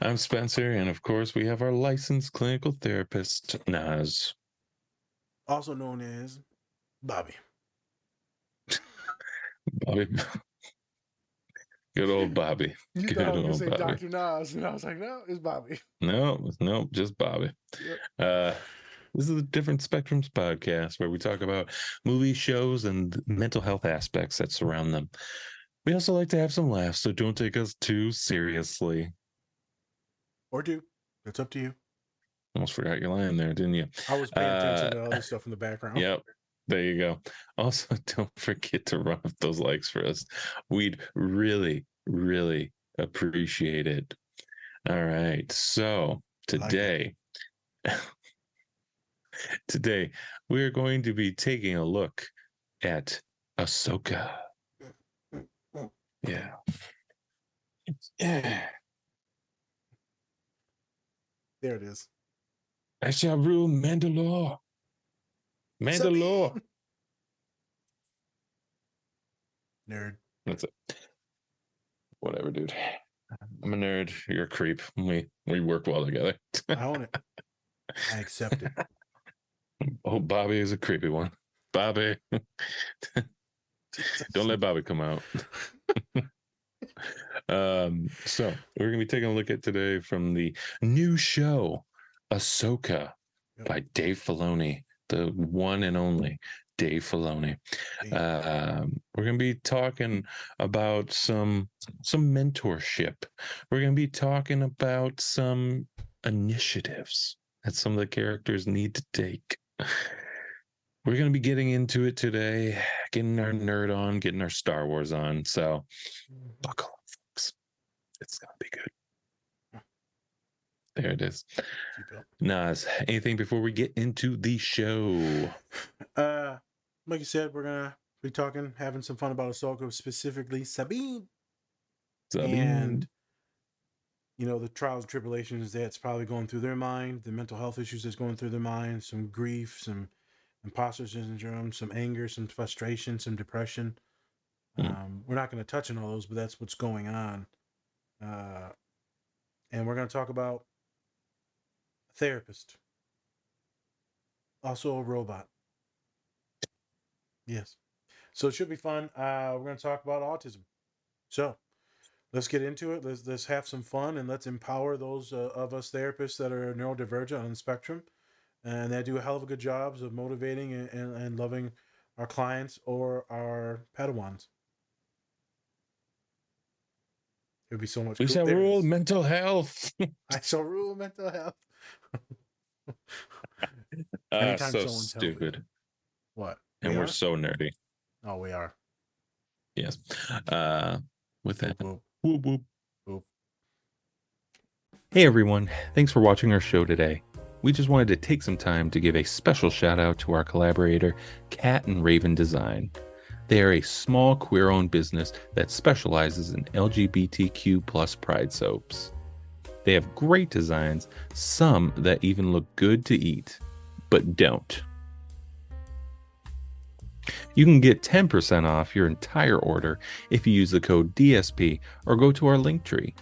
I'm Spencer, and of course, we have our licensed clinical therapist, Naz. Also known as Bobby. Bobby. Good old Bobby. You Good thought I was gonna old say Bobby. Dr. Nas, and I was like, no, it's Bobby. No, just Bobby. Yep. This is the Different Spectrums podcast where we talk about movie shows and mental health aspects that surround them. We also like to have some laughs, so don't take us too seriously. Or do. It's up to you. Almost forgot your line there, didn't you? I was paying attention to other stuff in the background. Yep. There you go. Also, don't forget to run up those likes for us. We'd really, really appreciate it. All right. So today, today we're going to be taking a look at Ahsoka. Yeah. Yeah. There it is. I shall rule Mandalore. Mandalore. Sabine! Nerd. That's it. Whatever, dude. I'm a nerd. You're a creep. We work well together. I own it. I accept it. Oh, Bobby is a creepy one. Bobby. Don't let Bobby come out. So we're gonna be taking a look at today from the new show, Ahsoka, by Dave Filoni, the one and only Dave Filoni. We're gonna be talking about some mentorship. We're gonna be talking about some initiatives that some of the characters need to take. We're going to be getting into it today, getting our nerd on, getting our Star Wars on. So buckle up, folks. It's going to be good. There it is. Naz, anything before we get into the show? Like you said, we're going to be talking, having some fun about Ahsoka, specifically Sabine. And, you know, the trials and tribulations that's probably going through their mind, the mental health issues that's going through their mind, some grief, some imposter syndrome, some anger, some frustration, some depression. We're not going to touch on all those, but that's what's going on. And we're going to talk about a therapist, also a robot. Yes. So it should be fun. We're going to talk about autism. So let's get into it. Let's have some fun, and let's empower those of us therapists that are neurodivergent on the spectrum and that do a hell of a good jobs of motivating and loving our clients or our Padawans. It would be so much. We shall rule mental health. I shall rule mental health. So stupid. What? And we're so nerdy. Oh, we are. Yes. With that, whoop, whoop, whoop. Whoop. Hey everyone, thanks for watching our show today. We just wanted to take some time to give a special shout out to our collaborator, Cat and Raven Design. They are a small queer-owned business that specializes in LGBTQ plus pride soaps. They have great designs, some that even look good to eat, but don't. You can get 10% off your entire order if you use the code DSP or go to our Linktree.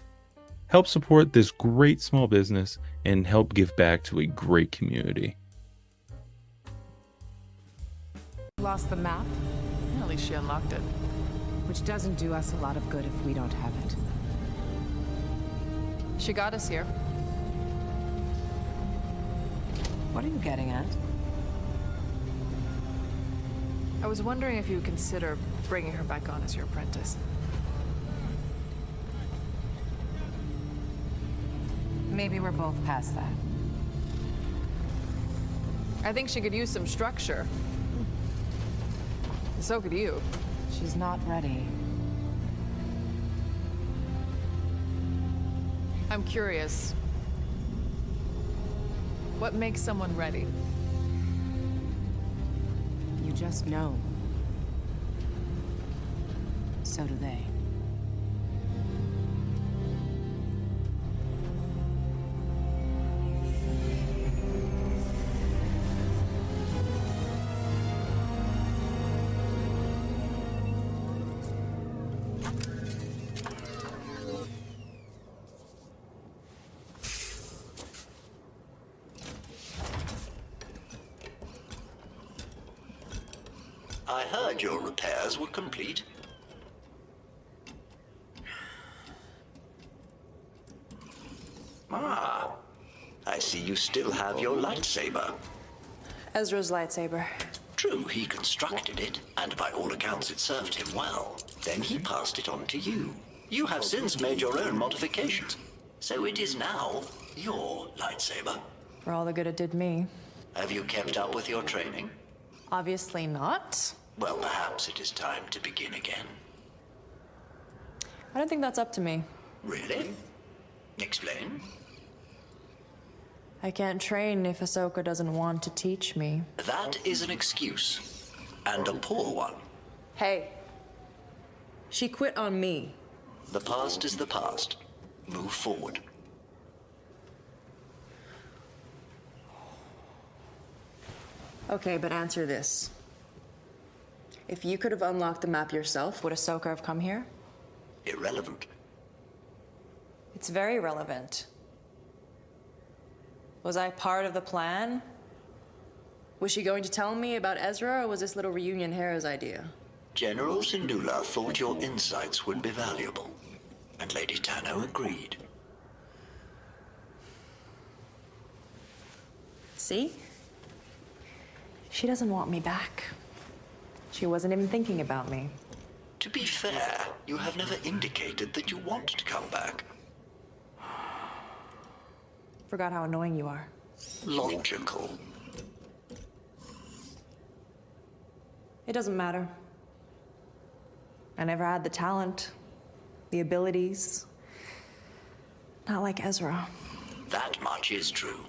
Help support this great small business and help give back to a great community. Lost the map? At least she unlocked it. Which doesn't do us a lot of good if we don't have it. She got us here. What are you getting at? I was wondering if you would consider bringing her back on as your apprentice. Maybe we're both past that. I think she could use some structure. So could you. She's not ready. I'm curious. What makes someone ready? You just know. So do they. heard your repairs were complete. Ah, I see you still have your lightsaber. Ezra's lightsaber. True, he constructed it, and by all accounts it served him well. Then he passed it on to you. You have since made your own modifications, so it is now your lightsaber. For all the good it did me. Have you kept up with your training? Obviously not. Well, perhaps it is time to begin again. I don't think that's up to me. Really? Explain. I can't train if Ahsoka doesn't want to teach me. That is an excuse, and a poor one. Hey. She quit on me. The past is the past. Move forward. Okay, but answer this. If you could have unlocked the map yourself, would Ahsoka have come here? Irrelevant. It's very relevant. Was I part of the plan? Was she going to tell me about Ezra, or was this little reunion Hera's idea? General Syndulla thought your insights would be valuable, and Lady Tano agreed. See? She doesn't want me back. She wasn't even thinking about me. To be fair, you have never indicated that you want to come back. Forgot how annoying you are. Logical. It doesn't matter. I never had the talent, the abilities. Not like Ezra. That much is true.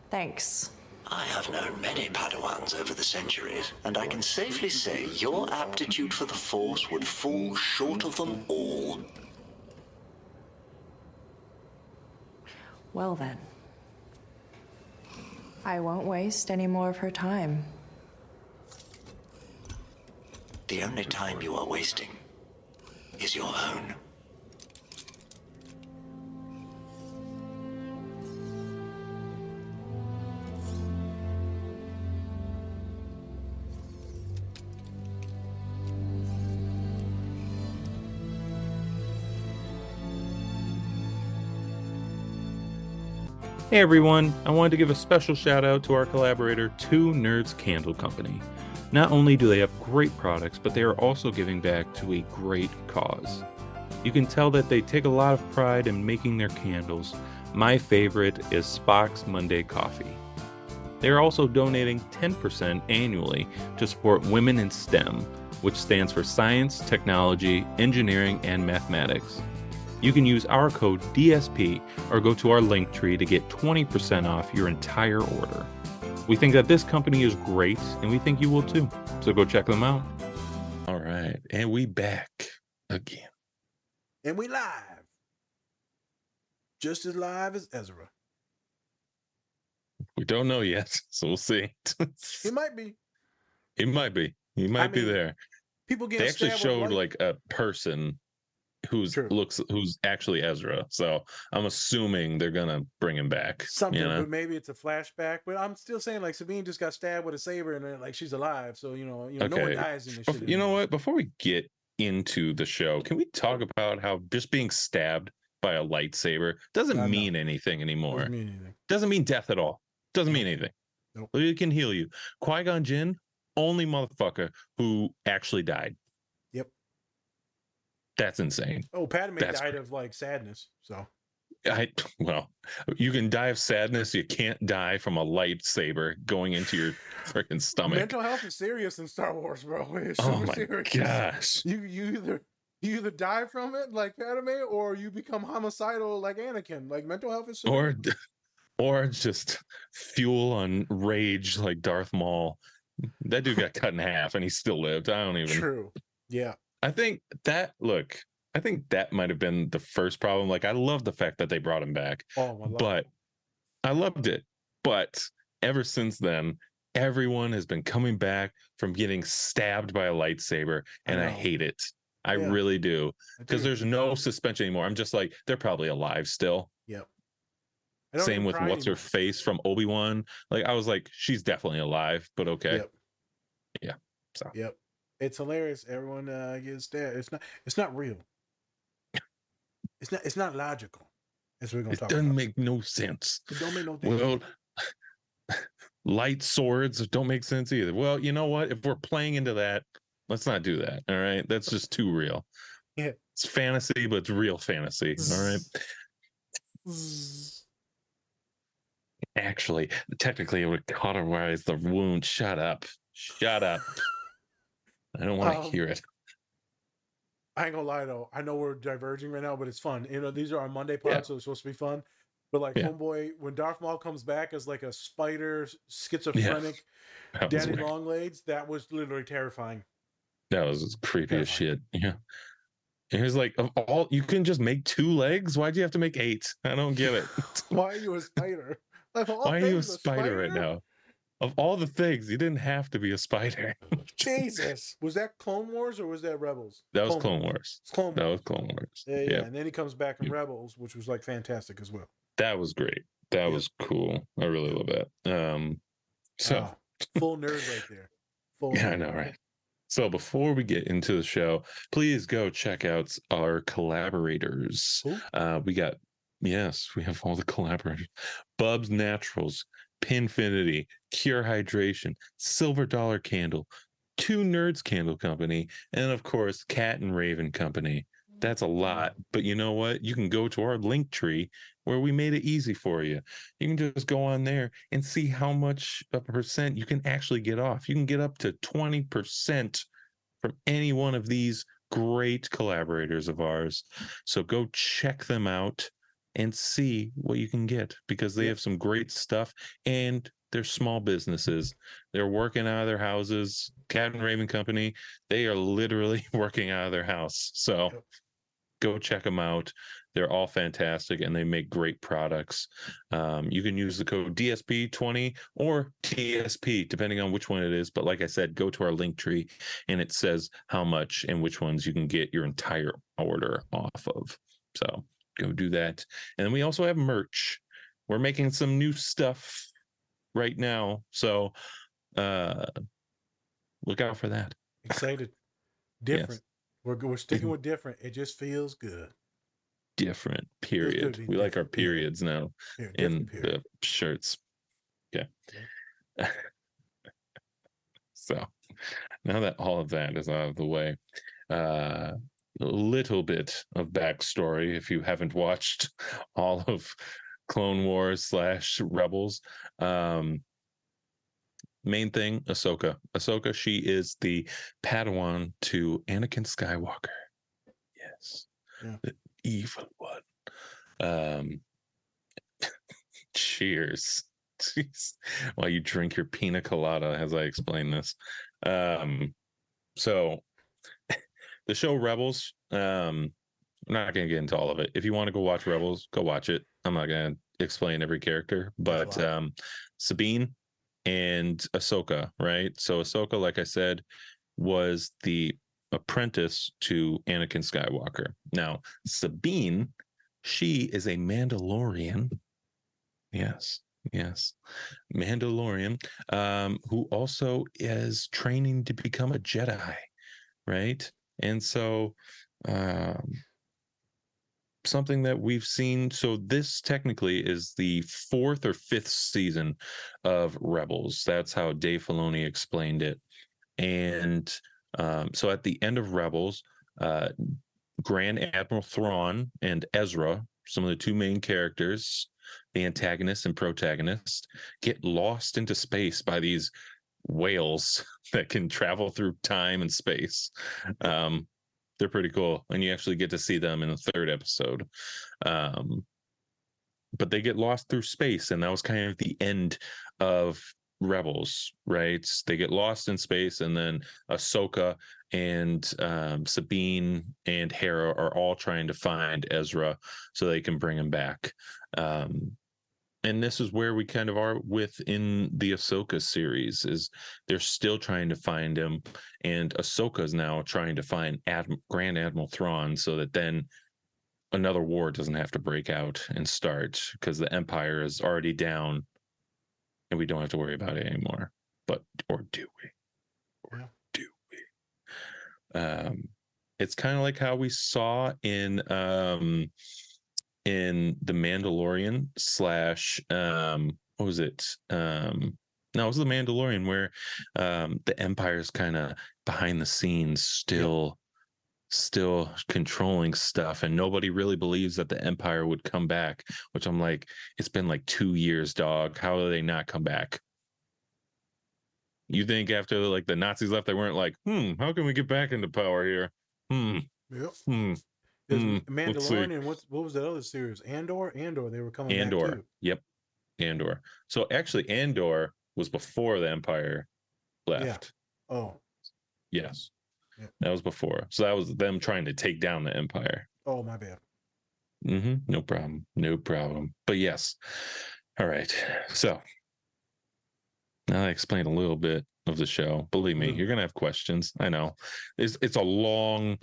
Thanks. I have known many Padawans over the centuries, and I can safely say your aptitude for the Force would fall short of them all. Well then. I won't waste any more of her time. The only time you are wasting is your own. Hey everyone, I wanted to give a special shout out to our collaborator, Two Nerds Candle Company. Not only do they have great products, but they are also giving back to a great cause. You can tell that they take a lot of pride in making their candles. My favorite is Spock's Monday Coffee. They are also donating 10% annually to support Women in STEM, which stands for Science, Technology, Engineering, and Mathematics. You can use our code DSP or go to our link tree to get 20% off your entire order. We think that this company is great, and we think you will too. So go check them out. All right. And we back again. And we live. Just as live as Ezra. We don't know yet, so we'll see. He might be. He might be. He might be there. People get They actually showed like a person who's actually Ezra. So I'm assuming they're gonna bring him back. Something, but maybe it's a flashback. But I'm still saying like Sabine just got stabbed with a saber and then like she's alive. So you know no one dies in this shit. You know what? Before we get into the show, can we talk about how just being stabbed by a lightsaber doesn't mean anything anymore? Doesn't mean anything. Doesn't mean death at all. Doesn't mean anything. Nope. It can heal you. Qui-Gon Jinn, only motherfucker who actually died. Yep. That's insane. Oh, Padme died of like sadness. So well, you can die of sadness. You can't die from a lightsaber going into your freaking stomach. Mental health is serious in Star Wars, bro. It's super my serious. gosh. You either die from it like Padme, or you become homicidal like Anakin. Like mental health is serious. Or just fuel on rage like Darth Maul. That dude got cut in half and he still lived. I don't even. True. Yeah. I think that might have been the first problem. Like, I love the fact that they brought him back. I loved it. But ever since then, everyone has been coming back from getting stabbed by a lightsaber, and I hate it. I really do. Because there's no suspension anymore. I'm just like, they're probably alive still. Yep. Same with what's her face from Obi-Wan. Like, I was like, she's definitely alive, but okay. Yep. Yeah. So Yep. It's hilarious. Everyone gets there. It's not real. It's not logical. As we're gonna it talk doesn't about. make no sense. It don't make no damn Well, light swords don't make sense either. Well, you know what? If we're playing into that, let's not do that. All right. That's just too real. Yeah. It's fantasy, but it's real fantasy. All right. Actually, technically, it would cauterize the wound. Shut up. Shut up. I don't want to hear it. I ain't gonna lie though. I know we're diverging right now, but it's fun. You know, these are our Monday pods, Yeah. so it's supposed to be fun. But like, Yeah. homeboy, when Darth Maul comes back as like a spider, schizophrenic, daddy longlegs, that was literally terrifying. That was creepy as shit. Yeah. And he was like, of all, you can just make 2 legs. Why'd you have to make 8? I don't get it. Why are you a spider? Like, Why are you a spider right now? Of all the things, you didn't have to be a spider. Jesus. Was that Clone Wars or was that Rebels? That was Clone Wars. It's Clone Wars. That was Clone Wars. Yeah, yeah. And then he comes back in Rebels, which was like fantastic as well. That was great. That was cool. I really love that. So full nerd right there. Full yeah, nerd. I know, right? So before we get into the show, please go check out our collaborators. We have all the collaborators. Bubs Naturals, Pinfinity, Cure Hydration, Silver Dollar Candle, Two Nerds Candle Company, and of course, Cat and Raven Company. That's a lot, but you know what? You can go to our link tree where we made it easy for you. You can just go on there and see how much of a percent you can actually get off. You can get up to 20% from any one of these great collaborators of ours. So go check them out and see what you can get, because they have some great stuff and they're small businesses. They're working out of their houses. Cat and Raven Company, they are literally working out of their house. So go check them out. They're all fantastic and they make great products. You can use the code DSP20 or TSP, depending on which one it is. But like I said, go to our link tree and it says how much and which ones you can get your entire order off of. So go do that. And then we also have merch. We're making some new stuff right now. So look out for that. Excited. Different. Yes. We're sticking with different. It just feels good. Different, period. We like our periods now in the shirts. Okay. So now that all of that is out of the way, a little bit of backstory if you haven't watched all of Clone Wars / Rebels. Main thing, Ahsoka. Ahsoka, she is the Padawan to Anakin Skywalker. Yes. The evil one. Cheers. Jeez. While you drink your pina colada as I explain this. So the show Rebels, I'm not going to get into all of it. If you want to go watch Rebels, go watch it. I'm not going to explain every character, but Sabine and Ahsoka, right? So Ahsoka, like I said, was the apprentice to Anakin Skywalker. Now, Sabine, she is a Mandalorian. Yes. Mandalorian, who also is training to become a Jedi, right? And so something that we've seen, so this technically is the 4th or 5th season of Rebels. That's how Dave Filoni explained it. And so at the end of Rebels, Grand Admiral Thrawn and Ezra, some of the 2 main characters, the antagonist and protagonist, get lost into space by these whales that can travel through time and space. They're pretty cool, and you actually get to see them in the 3rd episode. But they get lost through space, and that was kind of the end of Rebels, right? They get lost in space, and then Ahsoka and Sabine and Hera are all trying to find Ezra so they can bring him back. And this is where we kind of are within the Ahsoka series, is they're still trying to find him, and Ahsoka is now trying to find Grand Admiral Thrawn so that then another war doesn't have to break out and start, because the Empire is already down and we don't have to worry about it anymore. Or do we? It's kind of like how we saw in The Mandalorian / what was it? No, it was The Mandalorian, where the Empire's kind of behind the scenes, still controlling stuff, and nobody really believes that the Empire would come back, which I'm like, it's been like 2 years, dog. How do they not come back? You think after like the Nazis left, they weren't like, how can we get back into power here? Yep. Let's see. Mandalorian, what was that other series? Andor, they were coming back Andor. too. Yep. Andor. So actually Andor was before the Empire left. Yeah. Oh. Yes. Yeah. That was before. So that was them trying to take down the Empire. Oh, my bad. No problem. No problem. But yes. All right. So now I explained a little bit of the show. Believe me, you're gonna have questions. I know. It's a long.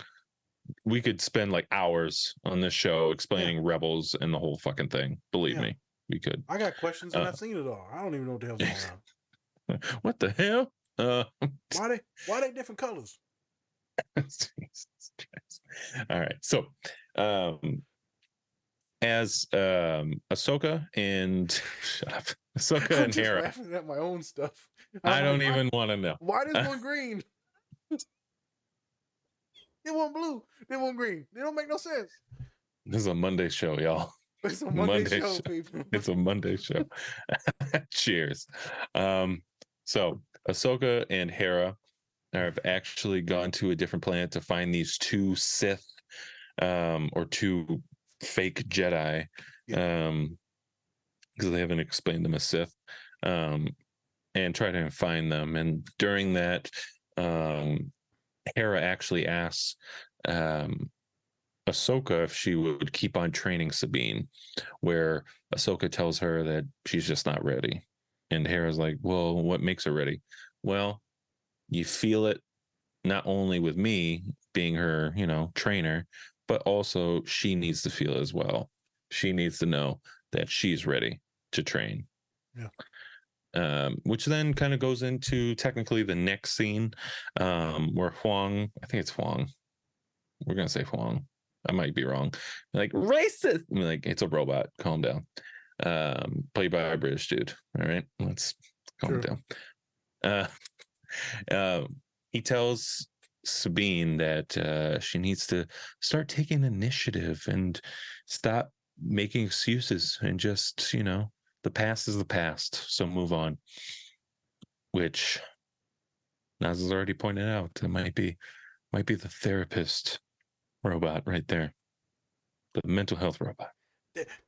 We could spend like hours on this show explaining Rebels and the whole fucking thing. Believe me, we could. I got questions and I've seen it all. I don't even know what the hell's going on. What the hell? Why they different colors? All right. So as Ahsoka and shut up. Ahsoka I'm and just Hera. laughing at my own stuff. I don't even want to know. Why this one green? They want blue. They want green. They don't make no sense. This is a Monday show, y'all. It's a Monday show, people. It's a Monday show. Cheers. So Ahsoka and Hera have actually gone to a different planet to find these 2 Sith, or 2 fake Jedi, because they haven't explained them as Sith, and try to find them. And during that, Hera actually asks Ahsoka if she would keep on training Sabine, where Ahsoka tells her that she's just not ready. And Hera's like, well, what makes her ready? Well, you feel it not only with me being her, trainer, but also she needs to feel it as well. She needs to know that she's ready to train. Yeah. Which then kind of goes into technically the next scene, where Huang, I think it's Huang. We're going to say Huang. I might be wrong. Like, racist. I mean, like, it's a robot. Calm down. Played by a British dude. All right. Let's calm down. He tells Sabine that she needs to start taking initiative and stop making excuses and just, the past is the past, so move on. Which Naz has already pointed out, it might be the therapist robot right there, the mental health robot.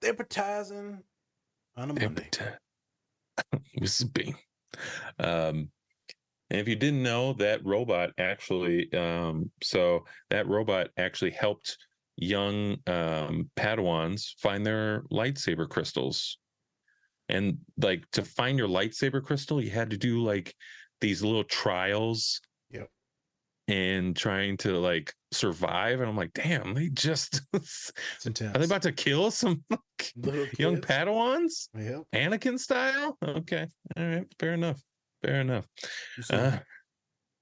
Therapizing on a Monday. Mrs. B. And if you didn't know, that robot actually, helped young Padawans find their lightsaber crystals. And like, to find your lightsaber crystal, you had to do like these little trials. Yep. And trying to like survive. And I'm like, damn, they just it's intense. Are they about to kill some young Padawans? Yep. Anakin style? Okay. All right. Fair enough.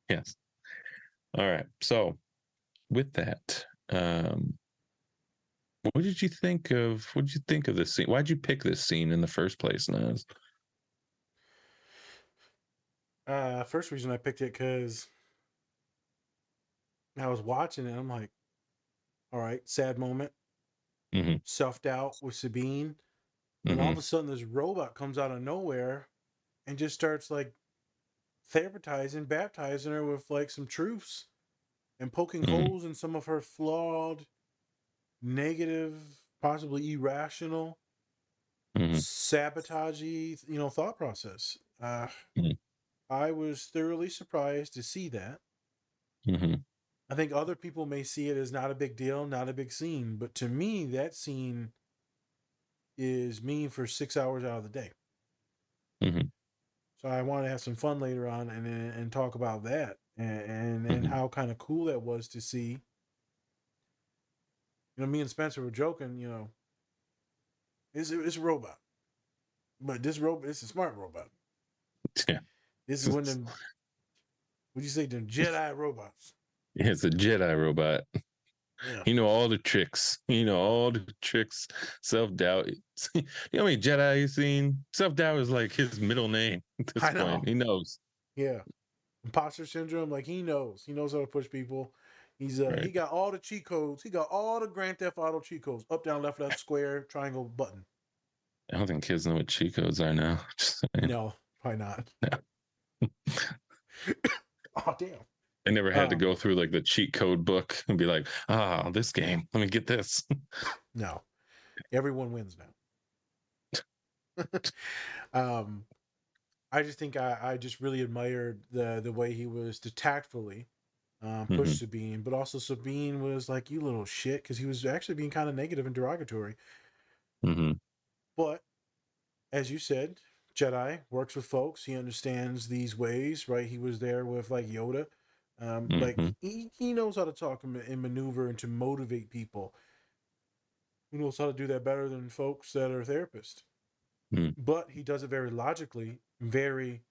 Yes. All right. So with that, what did you think of this scene? Why'd you pick this scene in the first place, Naz? First reason I picked it because I was watching it. I'm like, all right, sad moment. Mm-hmm. Self-doubt with Sabine. And Mm-hmm. all of a sudden this robot comes out of nowhere and just starts like baptizing her with like some truths and poking holes in some of her flawed, negative, possibly irrational, sabotagey, thought process. I was thoroughly surprised to see that. I think other people may see it as not a big deal, not a big scene, but to me, that scene is me for 6 hours out of the day. So I want to have some fun later on and talk about that and how kind of cool that was to see. Me and Spencer were joking, it's a robot, but this robot, it's a smart robot. Yeah. This is one of them, would you say, them Jedi robots? It's a Jedi robot. Yeah. You know all the tricks. Self-doubt. You know how many Jedi you've seen? Self-doubt is like his middle name at this I know. point. He knows. Yeah. Imposter syndrome, like he knows. He knows how to push people. He Right. got all the cheat codes. He got all the Grand Theft Auto cheat codes. Up, down, left, square, triangle, button. I don't think kids know what cheat codes are now. Just saying. No, probably not. No. Oh damn. I never had to go through like the cheat code book and be like, this game. Let me get this. No. Everyone wins now. I just think I just really admired the way he was to tactfully push Sabine, but also Sabine was like, you little shit, because he was actually being kind of negative and derogatory. But as you said, Jedi works with folks. He understands these ways, right? He was there with like Yoda. Like he knows how to talk and maneuver and to motivate people. He knows how to do that better than folks that are therapists. But he does it very logically, very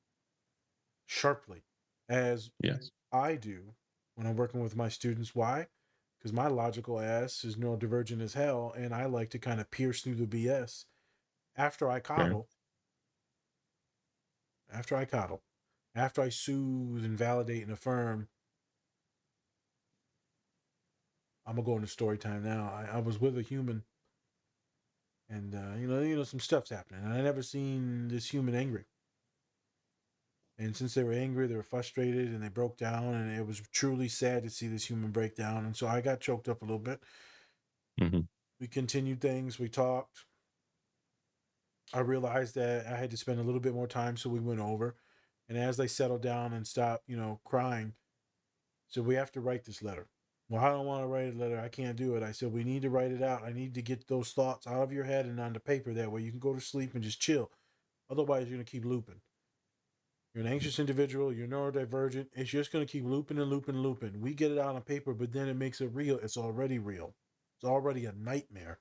sharply, as Yes. I do when I'm working with my students. Why? Because my logical ass is neurodivergent as hell, and I like to kind of pierce through the BS after I coddle. After I coddle, after I soothe and validate and affirm. I'm gonna go into story time now. I was with a human, and some stuff's happening, and I never seen this human angry. And since they were angry, they were frustrated, and they broke down, and it was truly sad to see this human break down. And so I got choked up a little bit. We continued things. We talked. I realized that I had to spend a little bit more time, so we went over. And as they settled down and stopped, crying, so we have to write this letter. Well, I don't want to write a letter. I can't do it. I said, we need to write it out. I need to get those thoughts out of your head and onto paper. That way you can go to sleep and just chill. Otherwise, you're going to keep looping. You're an anxious individual. You're neurodivergent. It's just going to keep looping and looping and looping. We get it out on paper, but then it makes it real. It's already real. It's already a nightmare.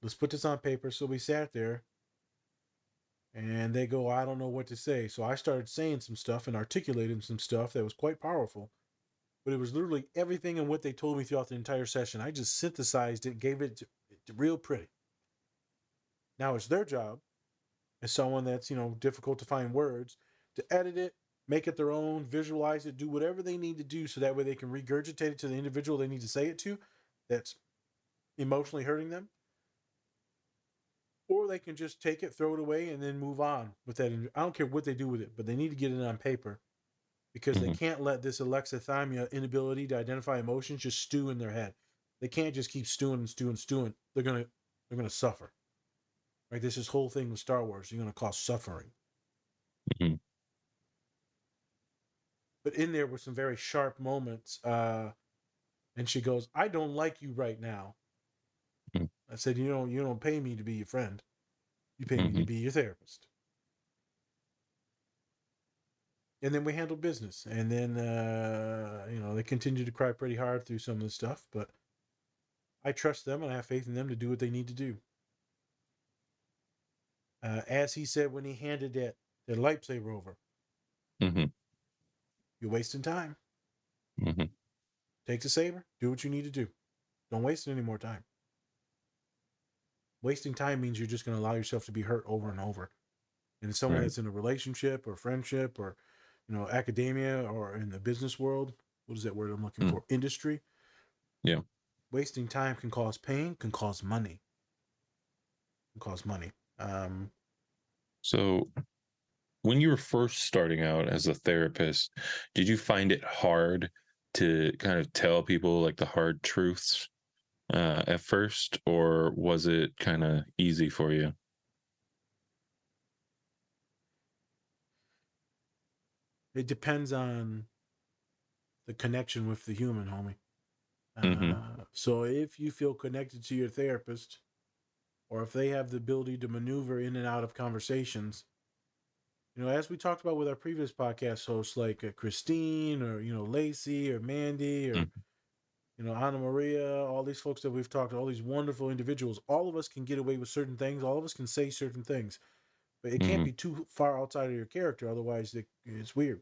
Let's put this on paper. So we sat there, and they go, I don't know what to say. So I started saying some stuff and articulating some stuff that was quite powerful. But it was literally everything and what they told me throughout the entire session. I just synthesized it, gave it to real pretty. Now it's their job, as someone that's, difficult to find words, to edit it, make it their own, visualize it, do whatever they need to do so that way they can regurgitate it to the individual they need to say it to that's emotionally hurting them. Or they can just take it, throw it away, and then move on with that. I don't care what they do with it, but they need to get it on paper, because they can't let this alexithymia, inability to identify emotions, just stew in their head. They can't just keep stewing and stewing. They're gonna suffer. Right? This whole thing with Star Wars, you're gonna cause suffering. But in there were some very sharp moments. And she goes, I don't like you right now. I said, you don't pay me to be your friend. You pay me to be your therapist. And then we handled business. And then, they continued to cry pretty hard through some of the stuff. But I trust them and I have faith in them to do what they need to do. As he said when he handed their lightsaber over, you're wasting time. Take the saber, do what you need to do. Don't waste any more time. Wasting time means you're just going to allow yourself to be hurt over and over. And someone that's in a relationship or friendship or, academia or in the business world, what is that word I'm looking for? Industry. Yeah. Wasting time can cause pain, can cause money. So when you were first starting out as a therapist, did you find it hard to kind of tell people like the hard truths at first, or was it kind of easy for you? It depends on the connection with the human, homie. So if you feel connected to your therapist, or if they have the ability to maneuver in and out of conversations, as we talked about with our previous podcast hosts, like Christine or, Lacey or Mandy or, Anna Maria, all these folks that we've talked to, all these wonderful individuals, all of us can get away with certain things. All of us can say certain things, but it can't be too far outside of your character. Otherwise it's weird.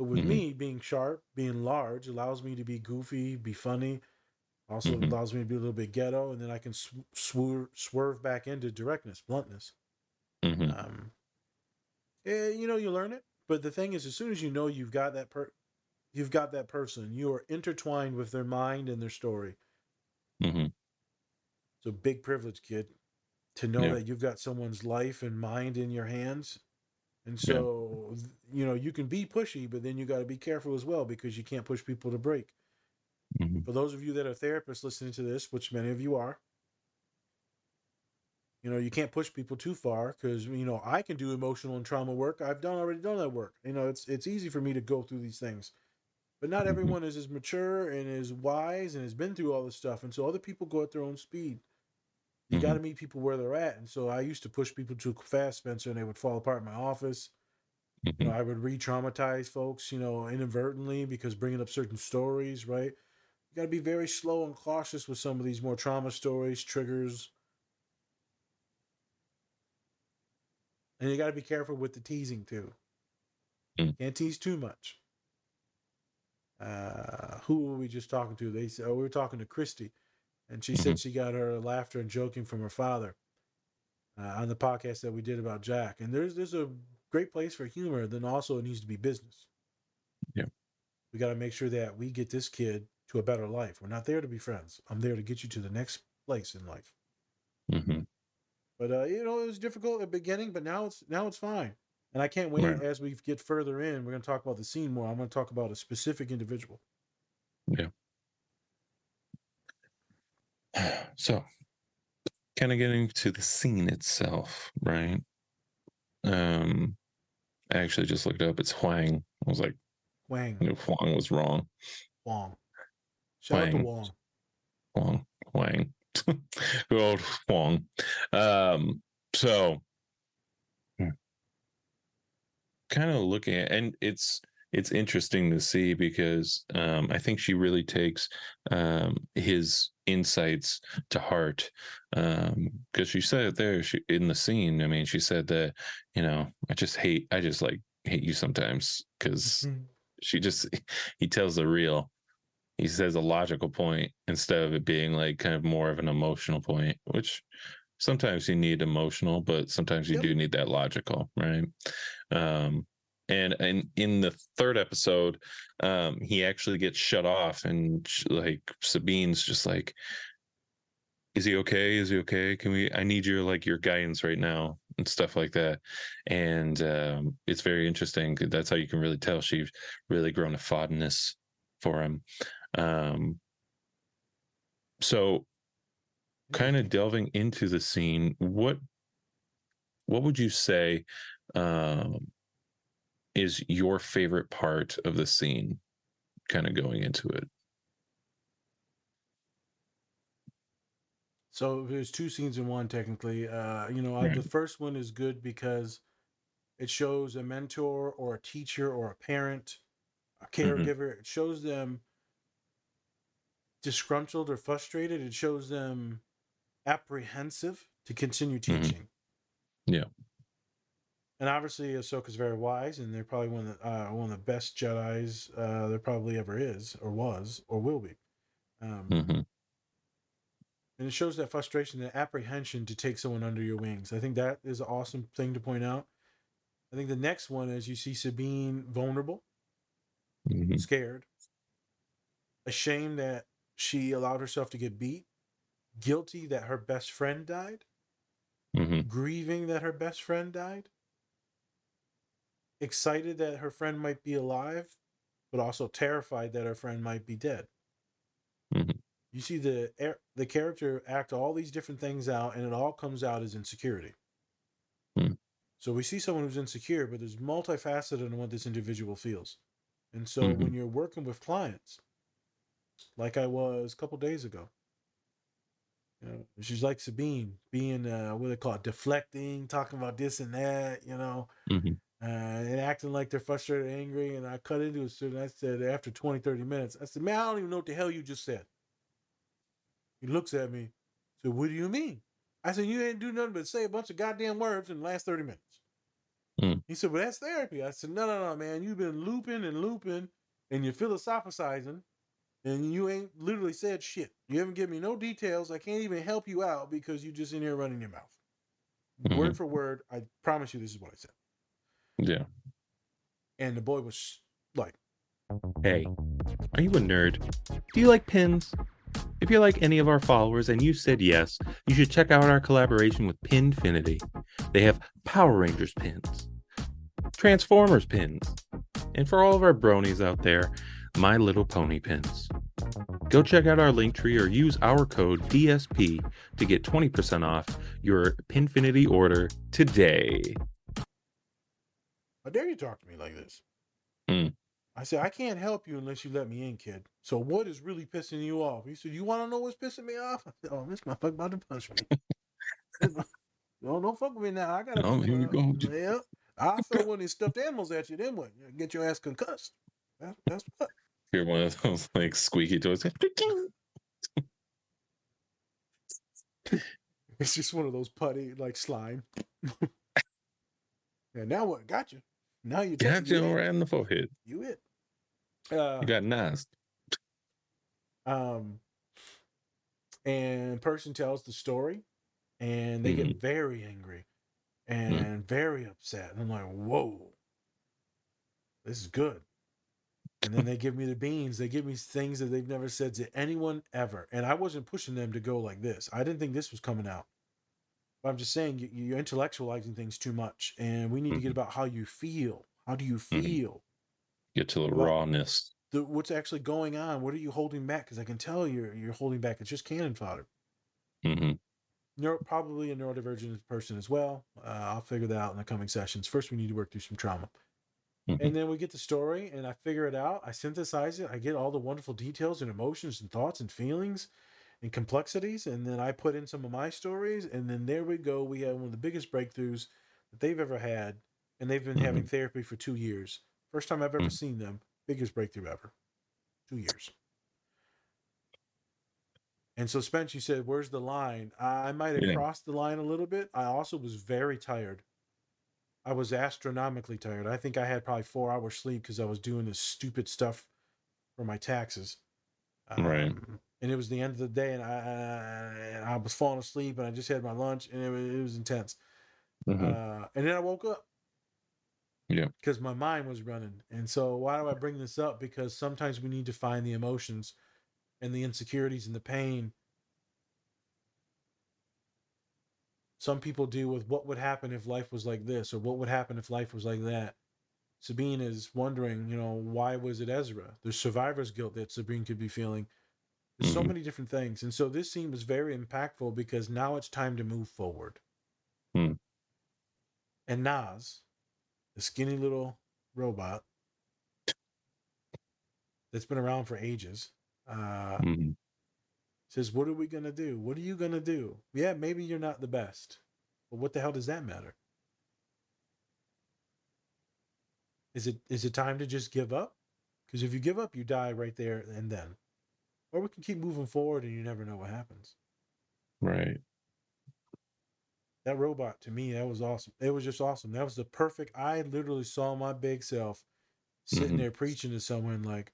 But with me, being sharp, being large, allows me to be goofy, be funny. Also allows me to be a little bit ghetto, and then I can swerve back into directness, bluntness. You learn it. But the thing is, as soon as you know you've got that person, you are intertwined with their mind and their story. So big privilege, kid, to know that you've got someone's life and mind in your hands. And so, you can be pushy, but then you got to be careful as well, because you can't push people to break. For those of you that are therapists listening to this, which many of you are, you can't push people too far, because, I can do emotional and trauma work. I've already done that work. It's easy for me to go through these things, but not everyone is as mature and as wise and has been through all this stuff. And so other people go at their own speed. You got to meet people where they're at. And so I used to push people too fast, Spencer, and they would fall apart in my office. I would re-traumatize folks, inadvertently, because bringing up certain stories, right? You got to be very slow and cautious with some of these more trauma stories, triggers. And you got to be careful with the teasing too. Can't tease too much. Who were we just talking to? They said, we were talking to Christy, and she said she got her laughter and joking from her father on the podcast that we did about Jack. And there's a great place for humor. Then also it needs to be business. Yeah. We got to make sure that we get this kid to a better life. We're not there to be friends. I'm there to get you to the next place in life. But it was difficult at the beginning, but now it's fine. And I can't wait as we get further in. We're going to talk about the scene more. I'm going to talk about a specific individual. Yeah. So, kind of getting to the scene itself, right? I actually just looked up. It's Huang. I was like, Wang. Huang was wrong. Wong. Shout out to Wong. Huang. Good old Huang. So kind of looking at, and it's interesting to see, because I think she really takes his insights to heart, because she said it there, in the scene. I mean, she said that, I just like hate you sometimes, because he tells he says a logical point instead of it being like kind of more of an emotional point, which sometimes you need emotional, but sometimes you do need that logical, right? And in the third episode, he actually gets shut off, and like Sabine's just like, is he okay? Is he okay? I need your guidance right now, and stuff like that. And it's very interesting. That's how you can really tell she's really grown a fondness for him. So kind of delving into the scene, what would you say is your favorite part of the scene, kind of going into it? So there's two scenes in one, technically. The first one is good because it shows a mentor or a teacher or a parent, a caregiver. It shows them disgruntled or frustrated. It shows them apprehensive to continue teaching. Yeah. And obviously, Ahsoka's very wise, and they're probably one of the best Jedi's there probably ever is, or was, or will be. And it shows that frustration and apprehension to take someone under your wings. I think that is an awesome thing to point out. I think the next one is you see Sabine vulnerable, scared, ashamed that she allowed herself to get beat, guilty that her best friend died, grieving that her best friend died, excited that her friend might be alive, but also terrified that her friend might be dead. You see the character act all these different things out, and it all comes out as insecurity. So we see someone who's insecure, but there's multifaceted in what this individual feels. And so when you're working with clients, like I was a couple days ago, she's like Sabine, being what they call it, deflecting, talking about this and that, and acting like they're frustrated, angry. And I cut into it, and I said, after 20, 30 minutes, I said, man, I don't even know what the hell you just said. He looks at me, said, what do you mean? I said, you ain't do nothing but say a bunch of goddamn words in the last 30 minutes. He said, well, that's therapy. I said, no, man. You've been looping and looping and you're philosophizing and you ain't literally said shit. You haven't given me no details. I can't even help you out because you just in here running your mouth. Word for word, I promise you this is what I said. Yeah. And the boy was like, Hey, are you a nerd? Do you like pins? If you're like any of our followers and you said yes, you should check out our collaboration with Pinfinity. They have Power Rangers pins, Transformers pins, and for all of our bronies out there, My Little Pony pins. Go check out our link tree or use our code DSP to get 20% off your Pinfinity order today. how dare you talk to me like this? Mm. I said, I can't help you unless you let me in, kid. So what is really pissing you off? He said, you want to know what's pissing me off? I said, oh, this motherfucker about to punch me. No, don't fuck with me now. I got Oh, here we go. yeah. I'll throw one of these stuffed animals at you, then what? Get your ass concussed. That's what. Hear one of those like squeaky toys. It's just one of those putty like slime. And now what? Got you. Now you Got you right in the forehead. You it. You got nice. And person tells the story and they get very angry and very upset. And I'm like, whoa, this is good. And then they give me the beans. They give me things that they've never said to anyone ever. And I wasn't pushing them to go like this. I didn't think this was coming out. But I'm just saying you're intellectualizing things too much. And we need to get about how you feel. How do you feel? Get to the rawness. What's actually going on? What are you holding back? Because I can tell you're holding back. It's just cannon fodder. Probably a neurodivergent person as well. I'll figure that out in the coming sessions. First, we need to work through some trauma. And then we get the story and I figure it out. I synthesize it. I get all the wonderful details and emotions and thoughts and feelings and complexities. And then I put in some of my stories. And then there we go. We have one of the biggest breakthroughs that they've ever had. And they've been having therapy for 2 years. First time I've ever seen them. Biggest breakthrough ever. 2 years. And so Spence, you said, where's the line? I might have crossed the line a little bit. I also was very tired. I was astronomically tired. I think I had probably 4 hours sleep because I was doing this stupid stuff for my taxes. Right. And it was the end of the day, and I was falling asleep, and I just had my lunch, and it was intense. And then I woke up. Yeah. Because my mind was running. And so why do I bring this up? Because sometimes we need to find the emotions and the insecurities and the pain. Some people deal with what would happen if life was like this, or what would happen if life was like that. Sabine is wondering, why was it Ezra? There's survivor's guilt that Sabine could be feeling. There's so many different things. And so this scene was very impactful because now it's time to move forward. And Nas, the skinny little robot that's been around for ages, says, what are we going to do? What are you going to do? Yeah, maybe you're not the best, but what the hell does that matter? Is it time to just give up? Because if you give up, you die right there and then. Or we can keep moving forward and you never know what happens. Right. That robot, to me, that was awesome. It was just awesome. That was the perfect, I literally saw my big self sitting there preaching to someone like,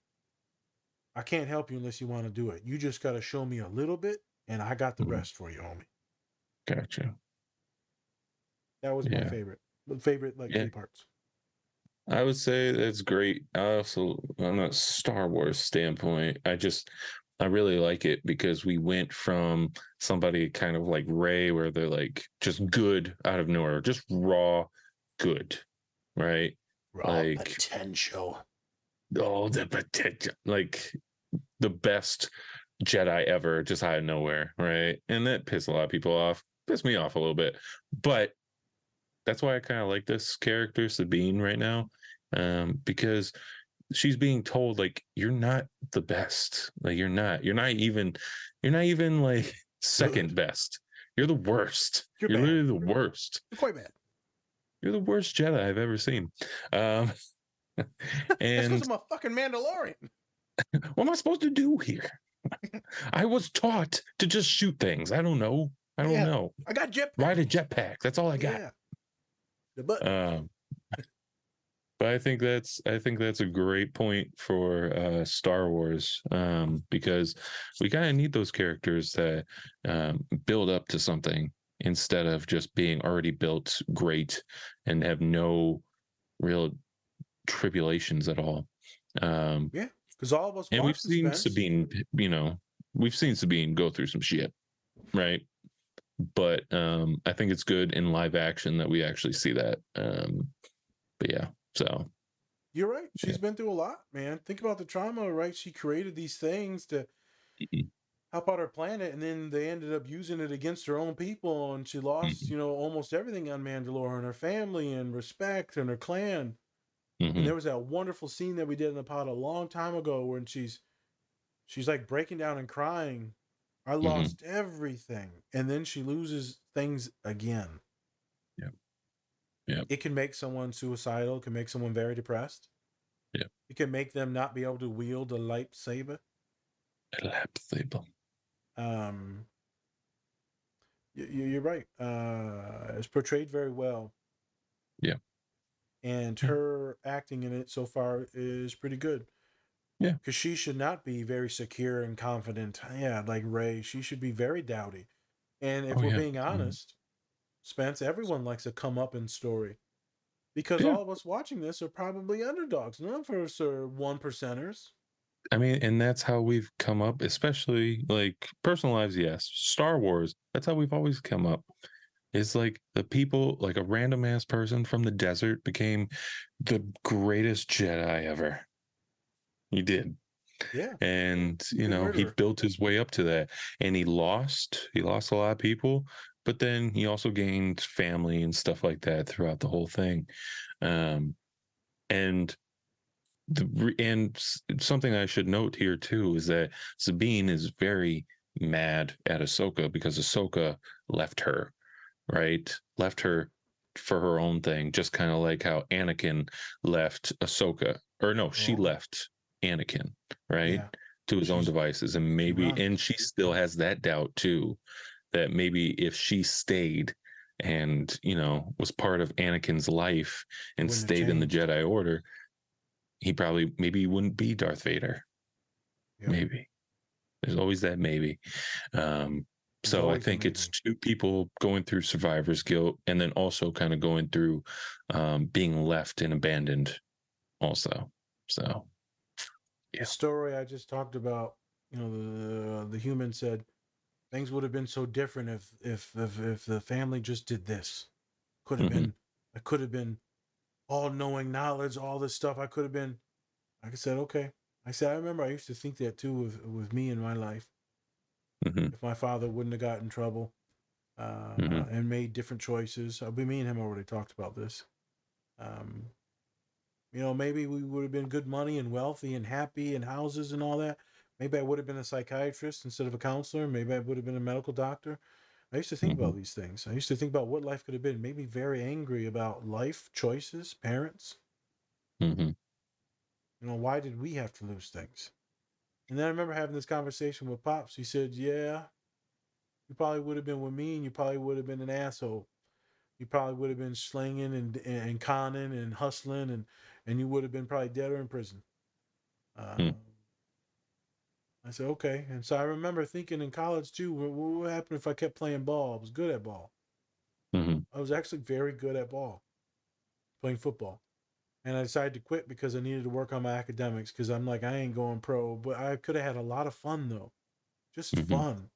I can't help you unless you want to do it. You just got to show me a little bit and I got the rest for you, homie. Gotcha. That was my favorite. The favorite, 3 parts. I would say that's great. I also, on a Star Wars standpoint, I really like it because we went from somebody kind of like Rey, where they're like just good out of nowhere, just raw good, right? Raw potential. Oh, the potential, like the best Jedi ever, just out of nowhere, right? And that pissed a lot of people off. Pissed me off a little bit, but that's why I kind of like this character, Sabine, right now, because she's being told like you're not the best, like you're not even like second best. You're the worst. You're literally the worst. You're quite bad. You're the worst Jedi I've ever seen. And that's because I'm a fucking Mandalorian. What am I supposed to do here? I was taught to just shoot things. I don't know. I got jetpack. Ride a jetpack. That's all I got. The button. But I think that's a great point for Star Wars, because we kind of need those characters that build up to something instead of just being already built great and have no real tribulations at all. Yeah, because all of us And we've watching seen Spence. Sabine, we've seen Sabine go through some shit, right? But I think it's good in live action that we actually see that. But yeah, so You're right. yeah. She's been through a lot, man. Think about the trauma, right? She created these things to Mhm. help out her planet, and then they ended up using it against her own people, and she lost, Mhm. almost everything on Mandalore, and her family, and respect, and her clan. And Mhm. there was that wonderful scene that we did in the pod a long time ago when she's like breaking down and crying. I Mhm. lost everything, and then she loses things again. Yeah. Yeah. It can make someone suicidal. It can make someone very depressed. Yeah. It can make them not be able to wield a lightsaber. Lightsaber. Um, you're right. It's portrayed very well, Yeah. and Yeah. her acting in it so far is pretty good. Yeah. Because she should not be very secure and confident. Yeah, like Ray, she should be very dowdy. And if Oh we're yeah. being honest, Spence, everyone likes a come up in story because Yeah. all of us watching this are probably underdogs. None of us are one percenters. I mean, and that's how we've come up, especially like personal lives. Yes, Star Wars. That's how we've always come up. It's like the people, like a random ass person from the desert became the greatest Jedi ever. He did. Yeah, And great he murderer. built his way up to that, and he lost a lot of people, but then he also gained family and stuff like that throughout the whole thing. Um and something I should note here too is that Sabine is very mad at Ahsoka because Ahsoka left her, right? Left her for her own thing, just kind of like how Anakin left Ahsoka, or no, she Oh, left Anakin, right? yeah. To his own She's devices. she And runs. she still has that doubt too, that maybe if she stayed and, was part of Anakin's life It and wouldn't have stayed in the changed. Jedi Order, maybe he wouldn't be Darth Vader. Yep. Maybe. There's always that maybe. Um, There's so I always a think it's maybe. two people going through survivor's guilt and then also kind of going through being left and abandoned also. So, The yeah. story I just talked about, the human said things would have been so different if the family just did this. Could have Hmm. been I could have been all knowing knowledge, all this stuff. I could have been. Like I said, okay. I said I remember I used to think that too with me in my life. Hmm. If my father wouldn't have got in trouble Hmm. and made different choices, me and him already talked about this. Um, maybe we would have been good money and wealthy and happy and houses and all that. Maybe I would have been a psychiatrist instead of a counselor. Maybe I would have been a medical doctor. I used to think Hmm. about these things. I used to think about what life could have been. Made me very angry about life choices, parents. Hmm. Why did we have to lose things? And then I remember having this conversation with Pops. He said, "Yeah, you probably would have been with me, and you probably would have been an asshole. You probably would have been slinging and conning and hustling, and you would have been probably dead or in prison." Hmm. I said, "Okay." And so I remember thinking in college too, what would happen if I kept playing ball? I was good at ball. Hmm. I was actually very good at ball, playing football. And I decided to quit because I needed to work on my academics because I'm like, I ain't going pro. But I could have had a lot of fun though, just Hmm. fun.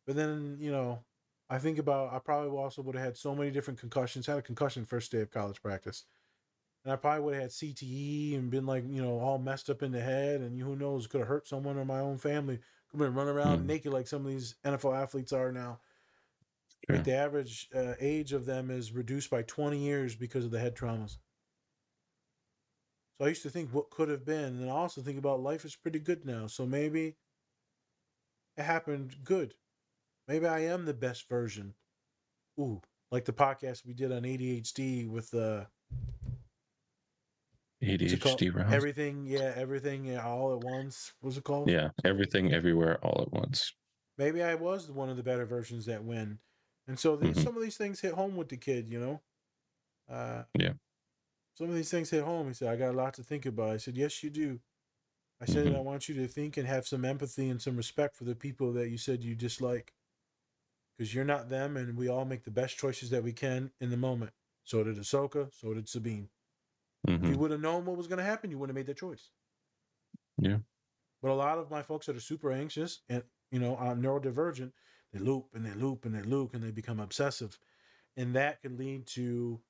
But then, I think about I probably also would have had so many different concussions. Had a concussion first day of college practice, and I probably would have had CTE and been like, all messed up in the head, and who knows, could have hurt someone or my own family. Could have been running around Hmm. naked like some of these NFL athletes are now. Right, Sure. the average age of them is reduced by 20 years because of the head traumas. So I used to think what could have been, and I also think about life is pretty good now. So maybe it happened good. Maybe I am the best version. Ooh, like the podcast we did on ADHD with what's it called? ADHD rounds. Everything, all at once. What's it called? Yeah. Everything, everywhere, all at once. Maybe I was one of the better versions that win. And so Hmm. some of these things hit home with the kid. Uh, Yeah. some of these things hit home. He said, I got a lot to think about. I said, yes, you do. I said, I want you to think and have some empathy and some respect for the people that you said you dislike. Because you're not them, and we all make the best choices that we can in the moment. So did Ahsoka, so did Sabine. If you would have known what was going to happen, you wouldn't have made that choice. Yeah. But a lot of my folks that are super anxious and, I'm neurodivergent, they loop and they loop and they loop and they become obsessive. And that can lead to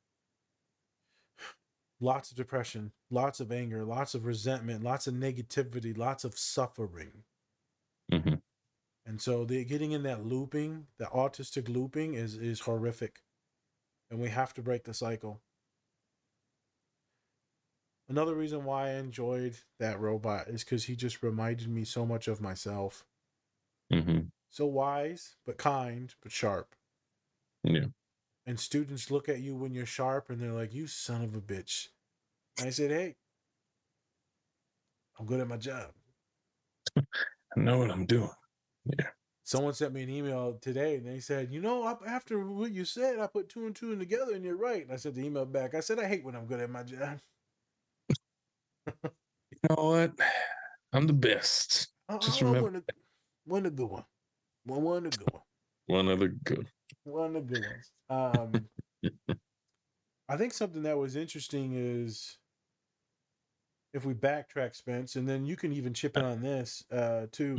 lots of depression, lots of anger, lots of resentment, lots of negativity, lots of suffering. And so they're getting in that looping, the autistic looping is horrific. And we have to break the cycle. Another reason why I enjoyed that robot is because he just reminded me so much of myself. So wise, but kind, but sharp. Yeah. And students look at you when you're sharp and they're like, you son of a bitch. And I said, hey, I'm good at my job. I know what I'm doing. Yeah. Someone sent me an email today and they said, after what you said, I put two and two together and you're right. And I sent the email back. I said, I hate when I'm good at my job. You know what? I'm the best. Just remember. One of the good one. One of the good one. One of the good. One of the good ones. I think something that was interesting is if we backtrack, Spence, and then you can even chip in on this too.